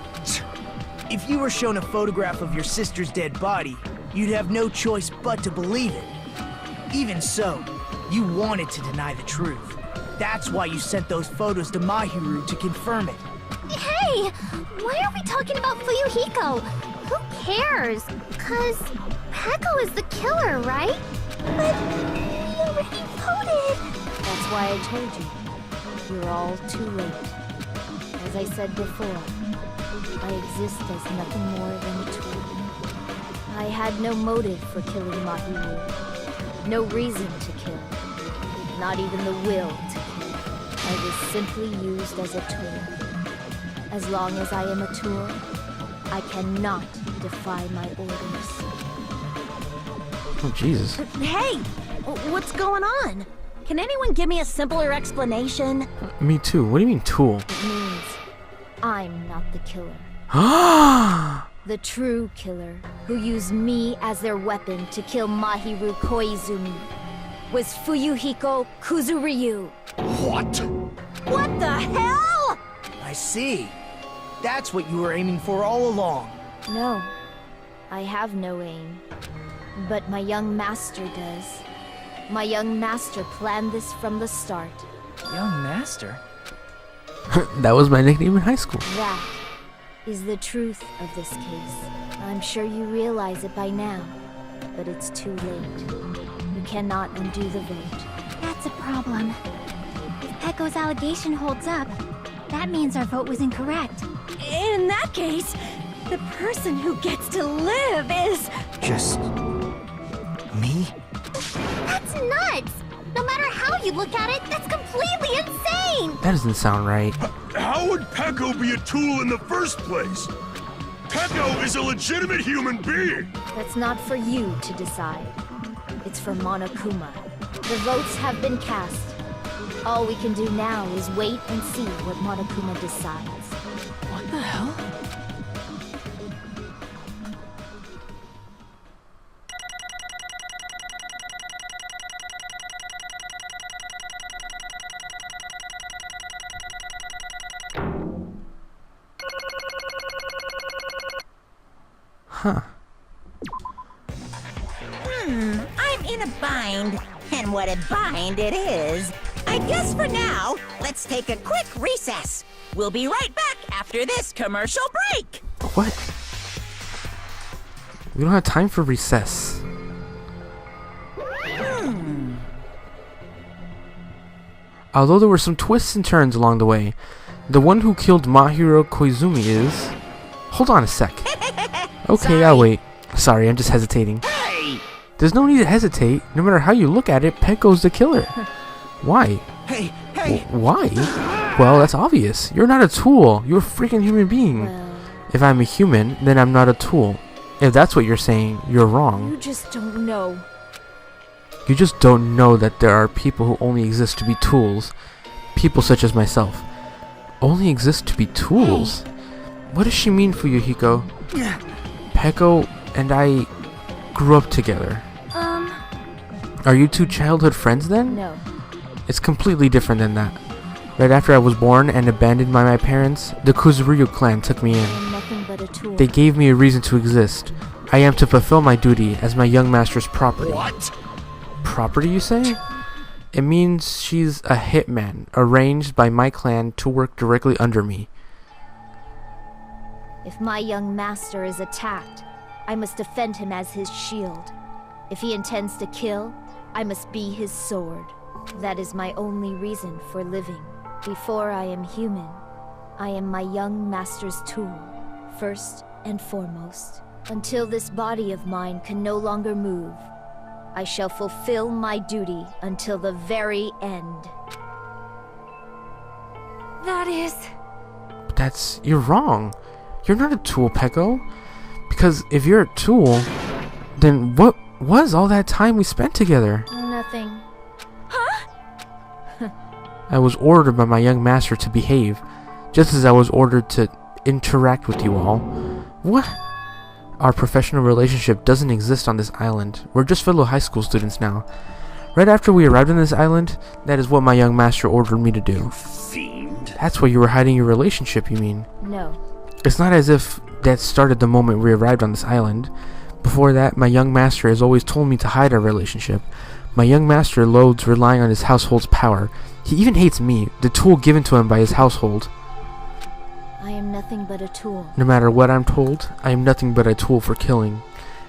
If you were shown a photograph of your sister's dead body, you'd have no choice but to believe it. Even so, you wanted to deny the truth. That's why you sent those photos to Mahiru to confirm it. Hey! Why are we talking about Fuyuhiko? Who cares? 'Cause Peko is the killer, right? But we already voted! That's why I told you. You're all too late. As I said before, I exist as nothing more than a tool. I had no motive for killing Mahiru. No reason to kill. Not even the will to kill. I was simply used as a tool. As long as I am a tool, I cannot defy my orders. Oh, Jesus. Hey! What's going on? Can anyone give me a simpler explanation? Me too. What do you mean, tool? It means I'm not the killer. The true killer, who used me as their weapon to kill Mahiru Koizumi, was Fuyuhiko Kuzuryu. What? What the hell? I see. That's what you were aiming for all along. No, I have no aim. But my young master does. My young master planned this from the start. Young master? That was my nickname in high school. That is the truth of this case. I'm sure you realize it by now, but it's too late. You cannot undo the vote. That's a problem. If Peko's allegation holds up, that means our vote was incorrect. In that case, the person who gets to live is... Just... me? That's nuts! No matter how you look at it, that's completely insane! That doesn't sound right. How would Peko be a tool in the first place? Peko is a legitimate human being! That's not for you to decide. It's for Monokuma. The votes have been cast. All we can do now is wait and see what Monokuma decides. What the hell? Huh. I'm in a bind. And what a bind it is. I guess for now, let's take a quick recess. We'll be right back after this commercial break. What? We don't have time for recess. Although there were some twists and turns along the way, the one who killed Mahiru Koizumi is... Hold on a sec. Okay, I'll wait. Sorry, I'm just hesitating. There's no need to hesitate. No matter how you look at it, Peko's the killer. Why? Hey! Why? Well, that's obvious. You're not a tool. You're a freaking human being. Well, If I'm a human, then I'm not a tool. If that's what you're saying, you're wrong. you just don't know. You just don't know that there are people who only exist to be tools. People such as myself. Only exist to be tools? What does she mean, Fuyuhiko? Peko and I grew up together. Are you two childhood friends then? No. It's completely different than that. Right after I was born and abandoned by my parents, the Kuzuryu clan took me I in. am nothing but a tool. They gave me a reason to exist. I am to fulfill my duty as my young master's property. What? Property, you say? It means she's a hitman, arranged by my clan to work directly under me. If my young master is attacked, I must defend him as his shield. If he intends to kill, I must be his sword. That is my only reason for living. Before I am human, I am my young master's tool, first and foremost. Until this body of mine can no longer move, I shall fulfill my duty until the very end. That is... You're wrong. You're not a tool, Peko. Because if you're a tool, then what was all that time we spent together? Nothing. I was ordered by my young master to behave, just as I was ordered to interact with you all. What? Our professional relationship doesn't exist on this island. We're just fellow high school students now. Right after we arrived on this island, that is what my young master ordered me to do. Fiend. That's why you were hiding your relationship, you mean? No. It's not as if that started the moment we arrived on this island. Before that, my young master has always told me to hide our relationship. My young master loathes relying on his household's power. He even hates me, the tool given to him by his household. I am nothing but a tool. No matter what I'm told, I am nothing but a tool for killing.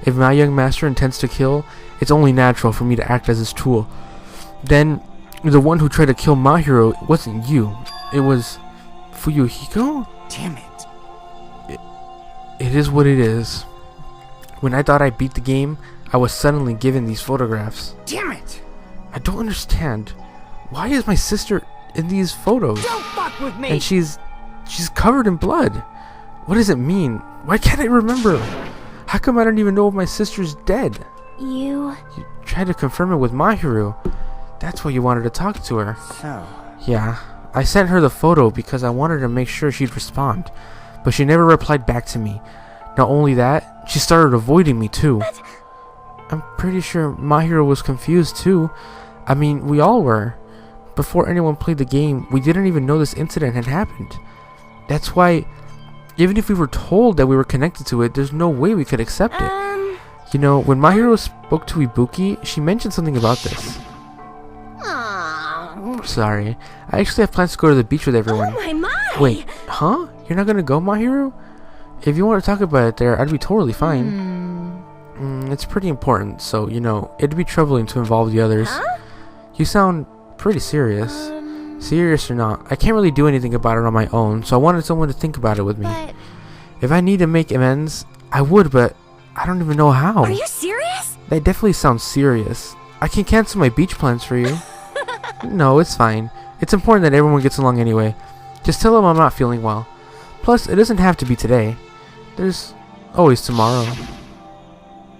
If my young master intends to kill, it's only natural for me to act as his tool. Then, the one who tried to kill Mahiro wasn't you. It was Fuyuhiko? Damn it. It is what it is. When I thought I beat the game, I was suddenly given these photographs. Damn it! I don't understand. Why is my sister in these photos? Don't fuck with me! And she's covered in blood. What does it mean? Why can't I remember? How come I don't even know if my sister's dead? You tried to confirm it with Mahiru. That's why you wanted to talk to her. So... Yeah, I sent her the photo because I wanted to make sure she'd respond. But she never replied back to me. Not only that, she started avoiding me too. But... I'm pretty sure Mahiro was confused too. I mean, we all were. Before anyone played the game, we didn't even know this incident had happened. That's why, even if we were told that we were connected to it, there's no way we could accept it. You know, when Mahiro spoke to Ibuki, she mentioned something about this. Sorry. I actually have plans to go to the beach with everyone. Oh my! Wait, huh? You're not gonna go, Mahiro? If you want to talk about it there, I'd be totally fine. It's pretty important, so, you know, it'd be troubling to involve the others. Huh? You sound pretty serious. Serious or not, I can't really do anything about it on my own, so I wanted someone to think about it with me. But... If I need to make amends, I would, but I don't even know how. Are you serious? That definitely sounds serious. I can cancel my beach plans for you. No, it's fine. It's important that everyone gets along anyway. Just tell them I'm not feeling well. Plus, it doesn't have to be today. There's always tomorrow.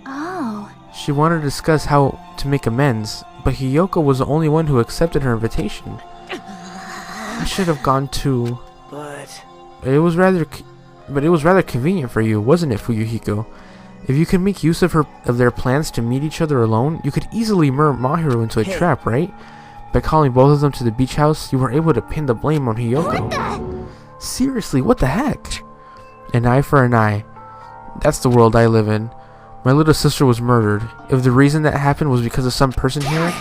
Oh. She wanted to discuss how to make amends, but Hiyoko was the only one who accepted her invitation. I should have gone too. But it was rather convenient for you, wasn't it, Fuyuhiko? If you could make use of their plans to meet each other alone, you could easily lure Mahiro into a trap, right? By calling both of them to the beach house, you were able to pin the blame on Hiyoko. Seriously, what the heck? An eye for an eye. That's the world I live in. My little sister was murdered. If the reason that happened was because of some person here,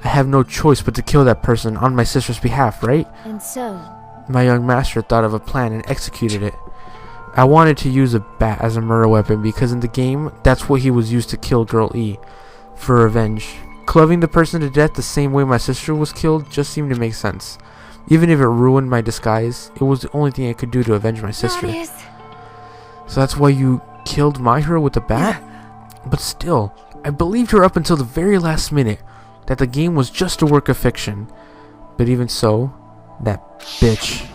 I have no choice but to kill that person on my sister's behalf, right? And so... My young master thought of a plan and executed it. I wanted to use a bat as a murder weapon because in the game, that's what he was used to kill Girl E. For revenge. Clubbing the person to death the same way my sister was killed just seemed to make sense. Even if it ruined my disguise, it was the only thing I could do to avenge my sister. So that's why you killed Mahiro with the bat? But still, I believed her up until the very last minute that the game was just a work of fiction. But even so, that bitch.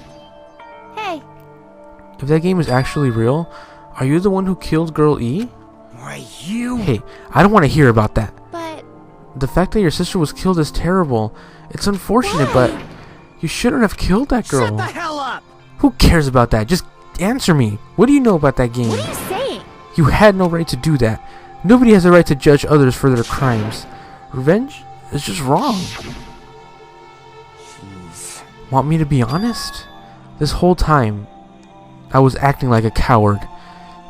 Hey. If that game is actually real, are you the one who killed Girl E? Why, you... Hey, I don't want to hear about that. But... The fact that your sister was killed is terrible. It's unfortunate, but you shouldn't have killed that girl. Shut the hell up! Who cares about that? Just answer me. What do you know about that game? What are you saying? You had no right to do that. Nobody has a right to judge others for their crimes. Revenge is just wrong. Jeez. Want me to be honest? This whole time, I was acting like a coward.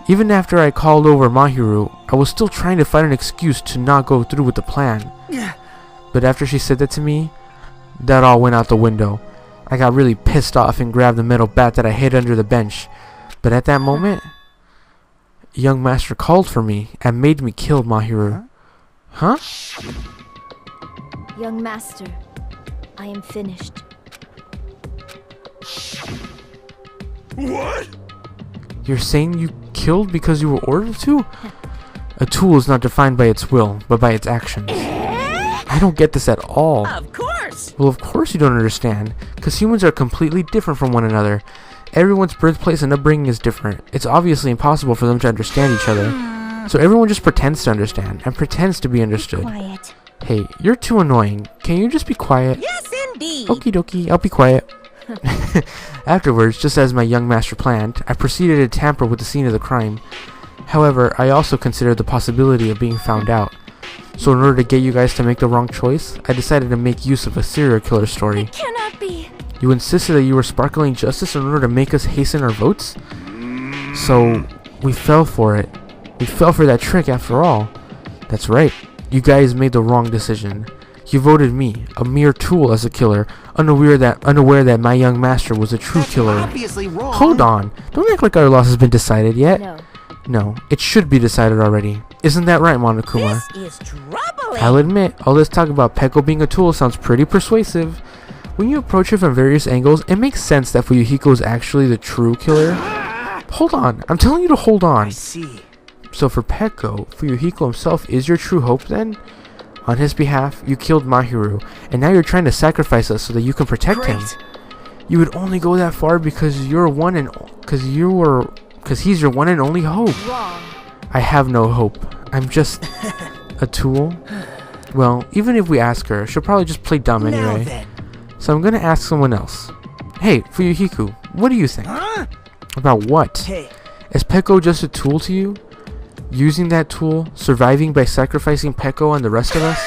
Even after I called over Mahiru, I was still trying to find an excuse to not go through with the plan. But after she said that to me, that all went out the window. I got really pissed off and grabbed the metal bat that I hid under the bench. But at that moment, young master called for me and made me kill Mahiru. Huh? Young master, I am finished. What? You're saying you killed because you were ordered to? A tool is not defined by its will, but by its actions. I don't get this at all. Of course! Well, of course you don't understand, because humans are completely different from one another. Everyone's birthplace and upbringing is different. It's obviously impossible for them to understand each other. So everyone just pretends to understand, and pretends to be understood. Quiet. Hey, you're too annoying. Can you just be quiet? Yes, indeed! Okie dokie, I'll be quiet. Afterwards, just as my young master planned, I proceeded to tamper with the scene of the crime. However, I also considered the possibility of being found out. So in order to get you guys to make the wrong choice, I decided to make use of a serial killer story. It cannot be. You insisted that you were sparkling justice in order to make us hasten our votes? So, we fell for it. We fell for that trick after all. That's right. You guys made the wrong decision. You voted me, a mere tool, as a killer, unaware that my young master was a true killer. Obviously wrong. Hold on. Don't act like our loss has been decided yet. No. No, it should be decided already. Isn't that right, Monokuma? This is troubling! I'll admit, all this talk about Peko being a tool sounds pretty persuasive. When you approach it from various angles, it makes sense that Fuyuhiko is actually the true killer. Hold on, I'm telling you to hold on. I see. So for Peko, Fuyuhiko himself is your true hope then? On his behalf, you killed Mahiru, and now you're trying to sacrifice us so that you can protect him. You would only go that far because he's your one and only hope. Wrong. I have no hope. I'm just a tool. Well, even if we ask her, she'll probably just play dumb Now anyway. then. So I'm gonna ask someone else. Hey, Fuyuhiko, what do you think? Huh? About what? Hey, Is Peko just a tool to you? Using that tool, surviving by sacrificing Peko and the rest of us?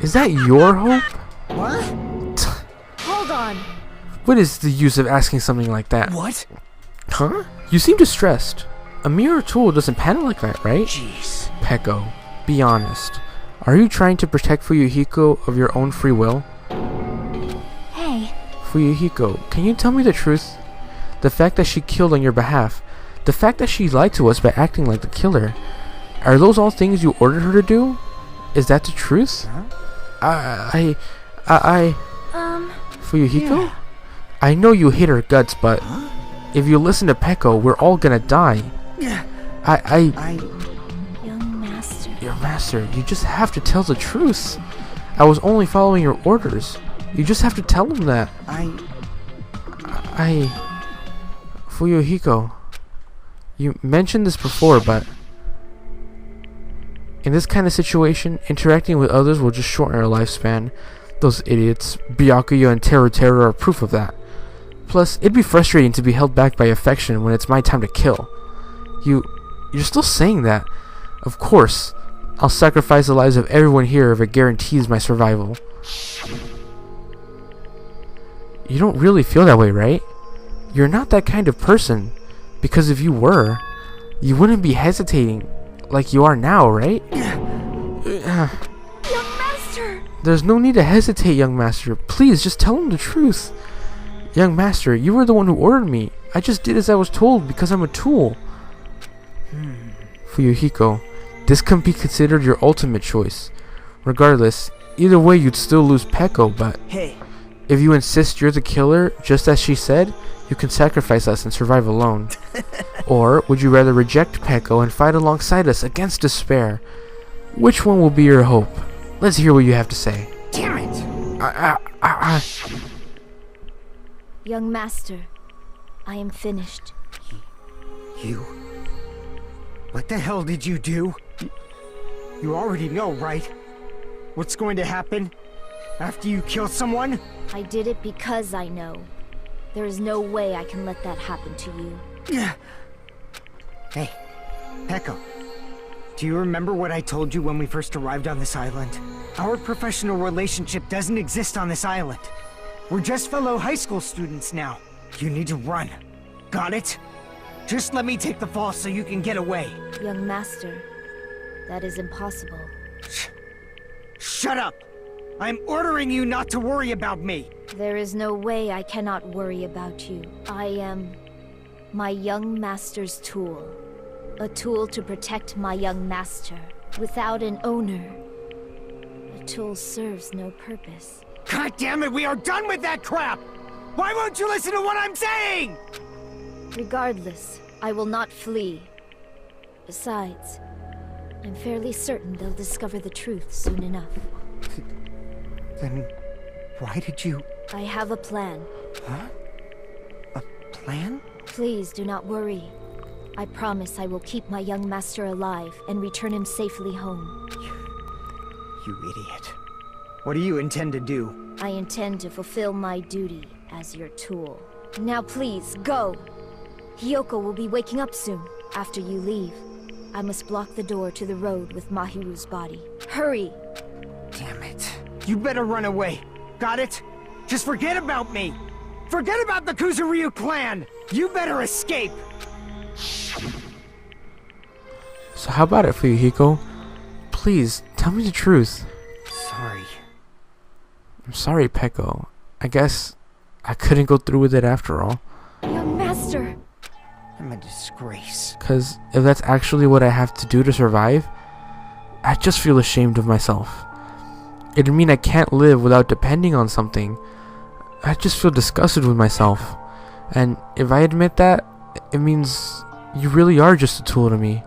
Is that your hope? what? Hold on. What is the use of asking something like that? What? Huh? You seem distressed. A mere tool doesn't panic like that, right? Jeez. Peko, be honest. Are you trying to protect Fuyuhiko of your own free will? Hey, Fuyuhiko, can you tell me the truth? The fact that she killed on your behalf, the fact that she lied to us by acting like the killer, are those all things you ordered her to do? Is that the truth? Fuyuhiko? Yeah. I know you hate her guts, but if you listen to Peko, we're all gonna die. young master. Your master, you just have to tell the truth. I was only following your orders. You just have to tell him that. Fuyuhiko, you mentioned this before, but in this kind of situation, interacting with others will just shorten our lifespan. Those idiots, Byakuya and Teru are proof of that. Plus, it'd be frustrating to be held back by affection when it's my time to kill. You're still saying that. Of course, I'll sacrifice the lives of everyone here if it guarantees my survival. You don't really feel that way, right? You're not that kind of person. Because if you were, you wouldn't be hesitating like you are now, right? Young master! There's no need to hesitate, young master. Please, just tell him the truth. Young master, you were the one who ordered me. I just did as I was told because I'm a tool. Fuyuhiko, this can be considered your ultimate choice. Regardless, either way you'd still lose Peko, but Hey, if you insist you're the killer, just as she said, you can sacrifice us and survive alone. Or would you rather reject Peko and fight alongside us against Dispair? Which one will be your hope? Let's hear what you have to say. damn it! Young master, I am finished. You... What the hell did you do? You already know, right? What's going to happen after you kill someone? I did it because I know. There is no way I can let that happen to you. Hey, Peko. Do you remember what I told you when we first arrived on this island? Our professional relationship doesn't exist on this island. We're just fellow high school students now. You need to run. Got it? Just let me take the fall so you can get away. Young master, that is impossible. Shut up! I'm ordering you not to worry about me! There is no way I cannot worry about you. I am my young master's tool. A tool to protect my young master. Without an owner, a tool serves no purpose. God damn it, we are done with that crap! Why won't you listen to what I'm saying? Regardless, I will not flee. Besides, I'm fairly certain they'll discover the truth soon enough. Then why did you... I have a plan. Huh? A plan? Please do not worry. I promise I will keep my young master alive and return him safely home. You idiot. What do you intend to do? I intend to fulfill my duty as your tool. Now please, go! Hiyoko will be waking up soon, after you leave. I must block the door to the road with Mahiru's body. Hurry! Damn it. You better run away. Got it? Just forget about me! Forget about the Kuzuryu clan! You better escape! So how about it for you, Hiko? Please, tell me the truth. Sorry. I'm sorry, Peko. I guess I couldn't go through with it after all. Young master! I'm a disgrace. Cause if that's actually what I have to do to survive, I just feel ashamed of myself. It'd mean I can't live without depending on something. I just feel disgusted with myself. And if I admit that, it means you really are just a tool to me.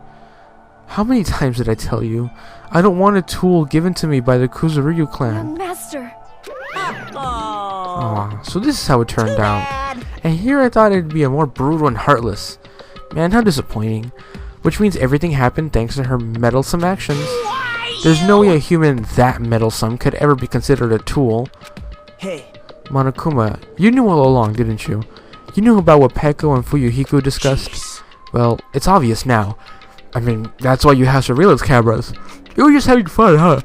How many times did I tell you? I don't want a tool given to me by the Kuzuryu clan. Young master! Aw, so this is how it turned out. And here I thought it'd be a more brutal and heartless. Man, how disappointing. Which means everything happened thanks to her meddlesome actions. There's no way a human that meddlesome could ever be considered a tool. Hey. Monokuma, you knew all along, didn't you? You knew about what Peko and Fuyuhiko discussed? Jeez. Well, it's obvious now. I mean, that's why you have surveillance cameras. You were just having fun, huh?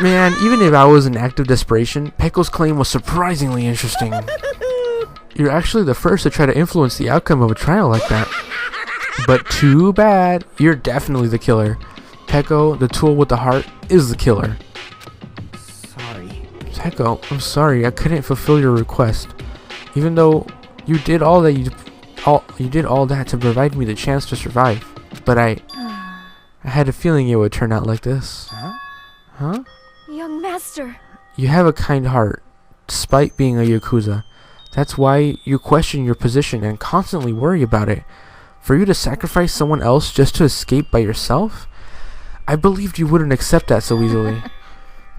Man, even if I was in active desperation, Peko's claim was surprisingly interesting. You're actually the first to try to influence the outcome of a trial like that. But too bad, you're definitely the killer. Peko, the tool with the heart, is the killer. Sorry. Peko, I'm sorry, I couldn't fulfill your request. Even though you did all that you did all that to provide me the chance to survive. But I had a feeling it would turn out like this. Huh? Huh? Young master! You have a kind heart, despite being a Yakuza. That's why you question your position and constantly worry about it. For you to sacrifice someone else just to escape by yourself? I believed you wouldn't accept that so easily.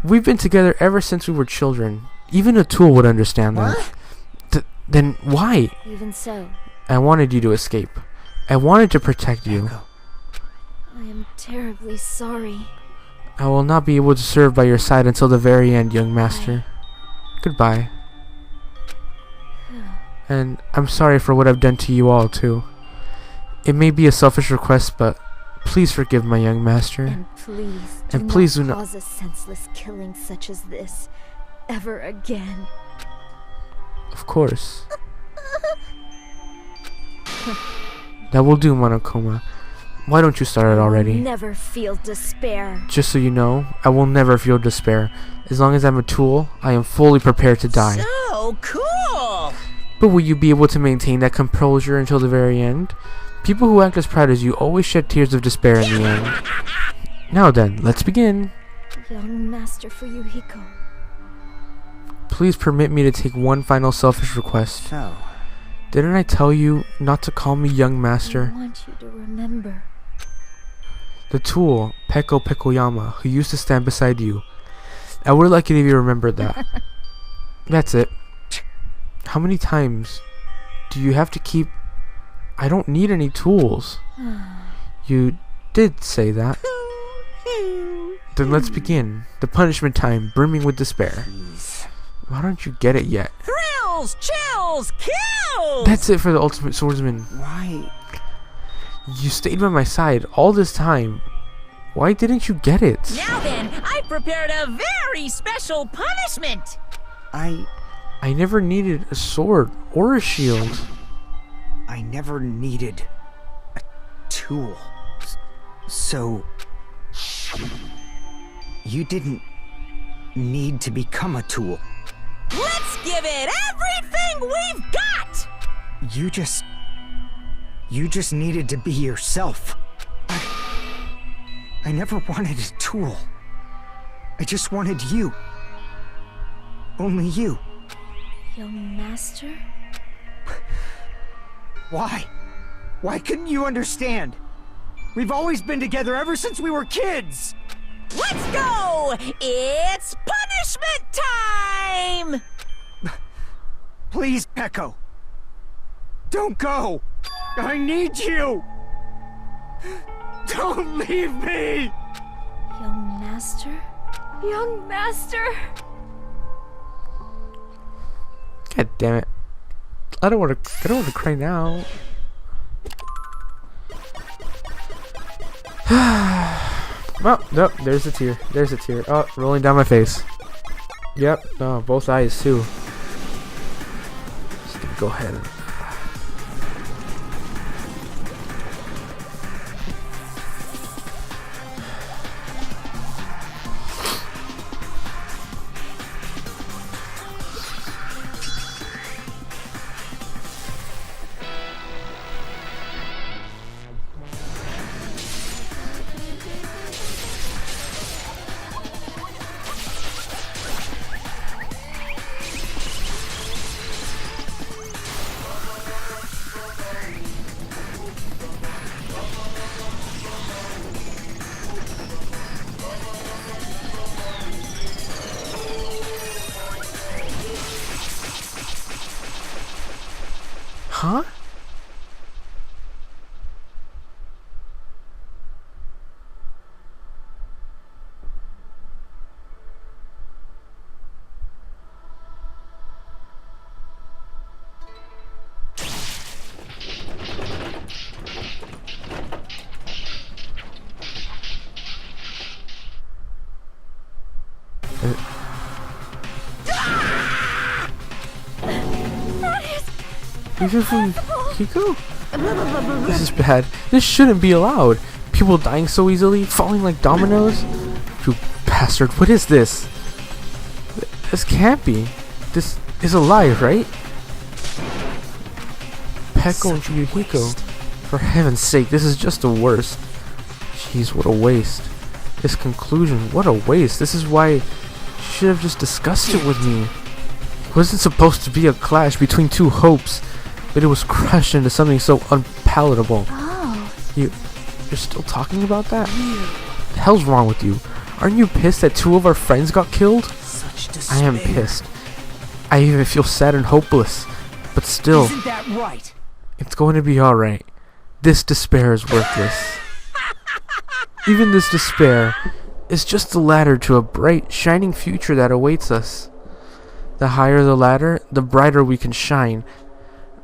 We've been together ever since we were children. Even a tool would understand that. Then why? Even so, I wanted you to escape. I wanted to protect you. I am terribly sorry. I will not be able to serve by your side until the very end, young master. Goodbye. And I'm sorry for what I've done to you all, too. It may be a selfish request, but please forgive my young master. And please do not cause a senseless killing such as this ever again. Of course. That will do, Monokuma. Why don't you start it already? Never feel despair. Just so you know, I will never feel despair. As long as I'm a tool, I am fully prepared to die. So cool! But will you be able to maintain that composure until the very end? People who act as proud as you always shed tears of despair in the end. Now then, let's begin. Young master Fuyuhiko. Please permit me to take one final selfish request. So, Didn't I tell you not to call me young master? I want you to remember. The tool, Peko Pekoyama, who used to stand beside you. I would like it if you remembered that. That's it. How many times do you have to keep... I don't need any tools. You did say that. Then let's begin. The punishment time, brimming with despair. Why don't you get it yet? Thrills, chills, kills! That's it for the ultimate swordsman. why? You stayed by my side all this time. Why didn't you get it? Now then, I prepared a very special punishment! I never needed a sword or a shield. I never needed a tool. So... you didn't need to become a tool. Let's give it everything we've got! You just needed to be yourself. I never wanted a tool. I just wanted you. Only you. Young master? Why? Why couldn't you understand? We've always been together ever since we were kids! Let's go! It's punishment time! Please, Echo. Don't go! I need you! Don't leave me! Young master? Young master! God damn it. I don't want to cry now. Well, nope, there's a tear. There's a tear. Oh, rolling down my face. Yep, oh, both eyes too. Just gonna go ahead and huh? Even from Hiko? This is bad. This shouldn't be allowed. People dying so easily, falling like dominoes. You bastard, what is this? This can't be. This is a lie, right? Peko and Yukiko. For heaven's sake, this is just the worst. Jeez, what a waste. This conclusion, what a waste. This is why you should have just discussed it with me. It wasn't supposed to be a clash between two hopes, but it was crushed into something so unpalatable. Oh. You're still talking about that? The hell's wrong with you? Aren't you pissed that two of our friends got killed? Such I am despair. pissed. I even feel sad and hopeless. But still, Isn't that right? it's going to be alright. This despair is worthless. Even this despair is just the ladder to a bright, shining future that awaits us. The higher the ladder, the brighter we can shine.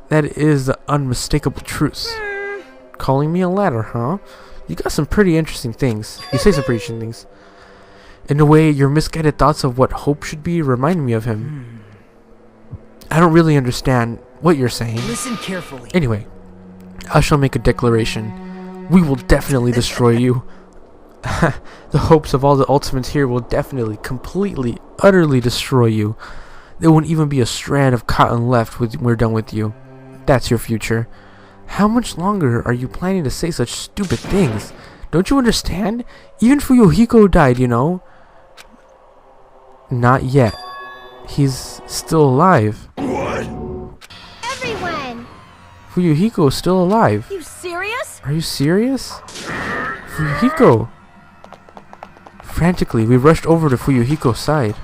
That is the unmistakable truth. Calling me a ladder, huh? You got some pretty interesting things. You say some pretty interesting things. In a way, your misguided thoughts of what hope should be remind me of him. I don't really understand what you're saying. Listen carefully. Anyway, I shall make a declaration. We will definitely destroy you. The hopes of all the ultimates here will definitely, completely, utterly destroy you. There won't even be a strand of cotton left when we're done with you. That's your future. How much longer are you planning to say such stupid things? Don't you understand? Even Fuyuhiko died, you know. Not yet. He's still alive. What? Everyone! Fuyuhiko is still alive. You serious? Are you serious? Fuyuhiko! Frantically, we rushed over to Fuyuhiko's side.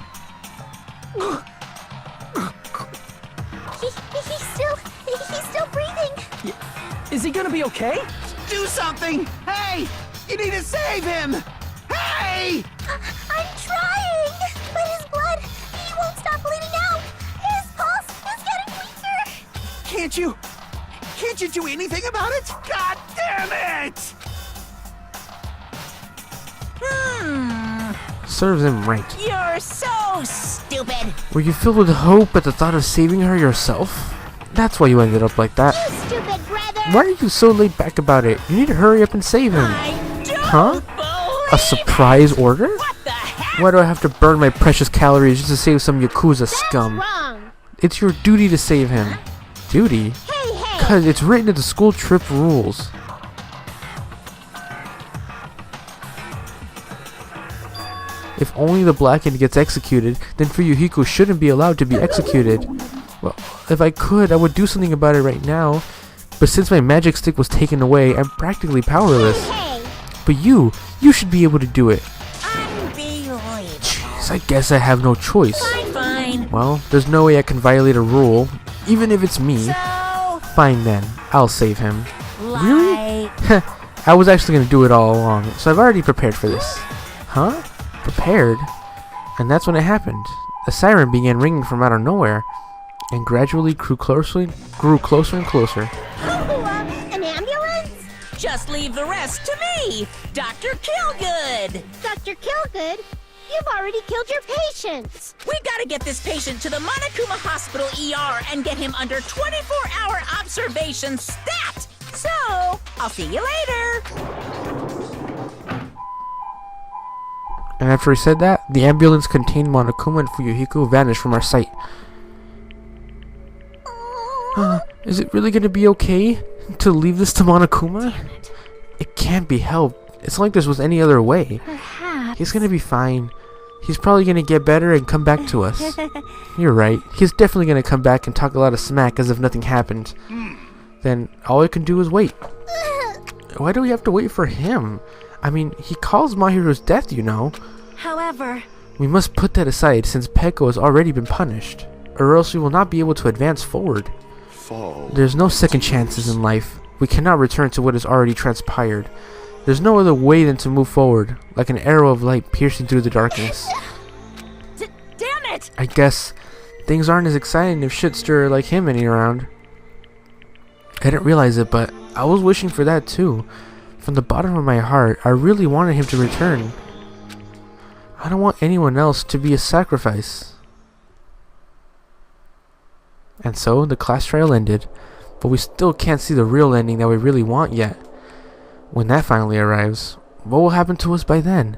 He's still breathing. Is he gonna be okay? Do something! Hey! You need to save him! Hey! I'm trying, but his blood, he won't stop bleeding out. His pulse is getting weaker. Can't you do anything about it? God damn it! Serves him right. You're so stupid. Were you filled with hope at the thought of saving her yourself? That's why you ended up like that. You stupid brother. Why are you so laid back about it? You need to hurry up and save him. I don't Huh? believe A surprise order? What the heck? Why do I have to burn my precious calories just to save some Yakuza That's scum? wrong. It's your duty to save him. Duty? Hey, hey. Because it's written in the school trip rules. If only the Blackened gets executed, then Fuyuhiko shouldn't be allowed to be executed. Well, if I could, I would do something about it right now. But since my magic stick was taken away, I'm practically powerless. Hey, But you should be able to do it. Unbelievable. Jeez, I guess I have no choice. Fine. Well, there's no way I can violate a rule, even if it's me. So, Fine then, I'll save him. like... I was actually going to do it all along, so I've already prepared for this. Huh? Prepared? And that's when it happened. A siren began ringing from out of nowhere, and gradually grew closer and closer. An ambulance? Just leave the rest to me, Dr. Killgood. Dr. Killgood? You've already killed your patients. We've got to get this patient to the Monokuma Hospital ER and get him under 24-hour observation stat. So, I'll see you later. And after he said that, the ambulance containing Monokuma and Fuyuhiko vanished from our sight. Is it really going to be okay to leave this to Monokuma? It can't be helped. It's not like this was any other way. Perhaps. He's going to be fine. He's probably going to get better and come back to us. You're right. He's definitely going to come back and talk a lot of smack as if nothing happened. Then all I can do is wait. Why do we have to wait for him? I mean, he caused Mahiru's death, you know. However, We must put that aside since Peko has already been punished, or else we will not be able to advance forward. There's no second chances in life. We cannot return to what has already transpired. There's no other way than to move forward, like an arrow of light piercing through the darkness. damn it! I guess things aren't as exciting if shitster like him any around. I didn't realize it, but I was wishing for that too. From the bottom of my heart, I really wanted him to return. I don't want anyone else to be a sacrifice. And so, the class trial ended, but we still can't see the real ending that we really want yet. When that finally arrives, what will happen to us by then?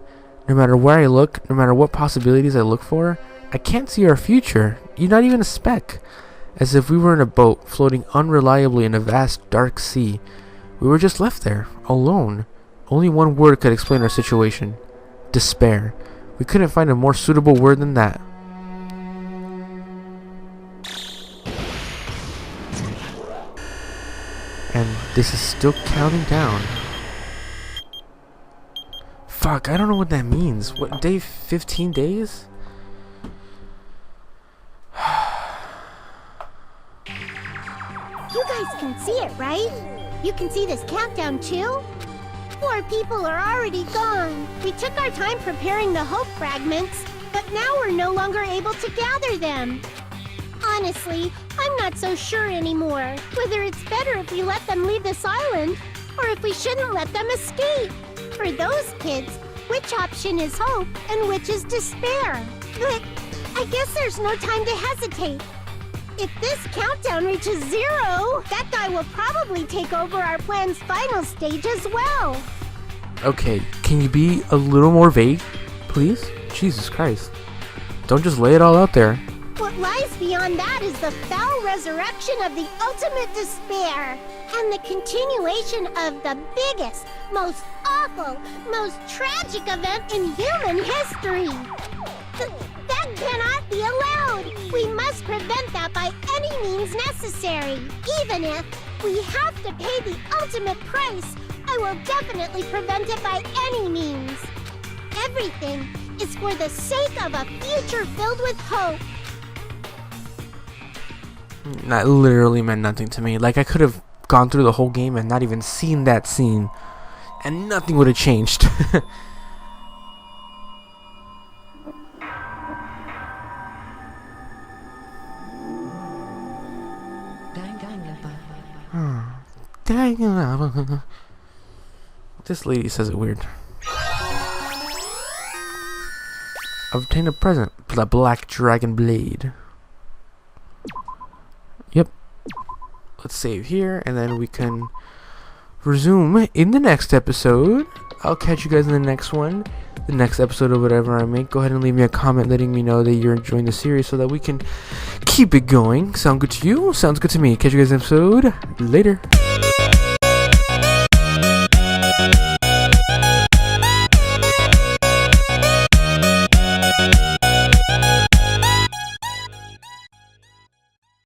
No matter where I look, no matter what possibilities I look for, I can't see our future, not even a speck. As if we were in a boat, floating unreliably in a vast, dark sea. We were just left there, alone. Only one word could explain our situation. Despair. We couldn't find a more suitable word than that. And this is still counting down. Fuck, I don't know what that means. What, day 15 days? You guys can see it, right? You can see this countdown too? 4 people are already gone. We took our time preparing the hope fragments, but now we're no longer able to gather them. Honestly, I'm not so sure anymore whether it's better if we let them leave this island or if we shouldn't let them escape. For those kids, which option is hope and which is despair? But I guess there's no time to hesitate. If this countdown reaches 0, that guy will probably take over our plan's final stage as well. Okay, can you be a little more vague, please? Jesus Christ. Don't just lay it all out there. What lies beyond that is the foul resurrection of the ultimate despair and the continuation of the biggest, most awful, most tragic event in human history. That cannot be allowed. We must prevent that by any means necessary. Even if we have to pay the ultimate price, I will definitely prevent it by any means. Everything is for the sake of a future filled with hope. That literally meant nothing to me. Like, I could have gone through the whole game and not even seen that scene, and nothing would have changed. This lady says it weird. Obtain a present, the Black Dragon Blade. Yep. Let's save here, and then we can resume in the next episode. I'll catch you guys in the next one. The next episode of whatever I make. Go ahead and leave me a comment letting me know that you're enjoying the series so that we can keep it going. Sound good to you? Sounds good to me. Catch you guys in the episode later.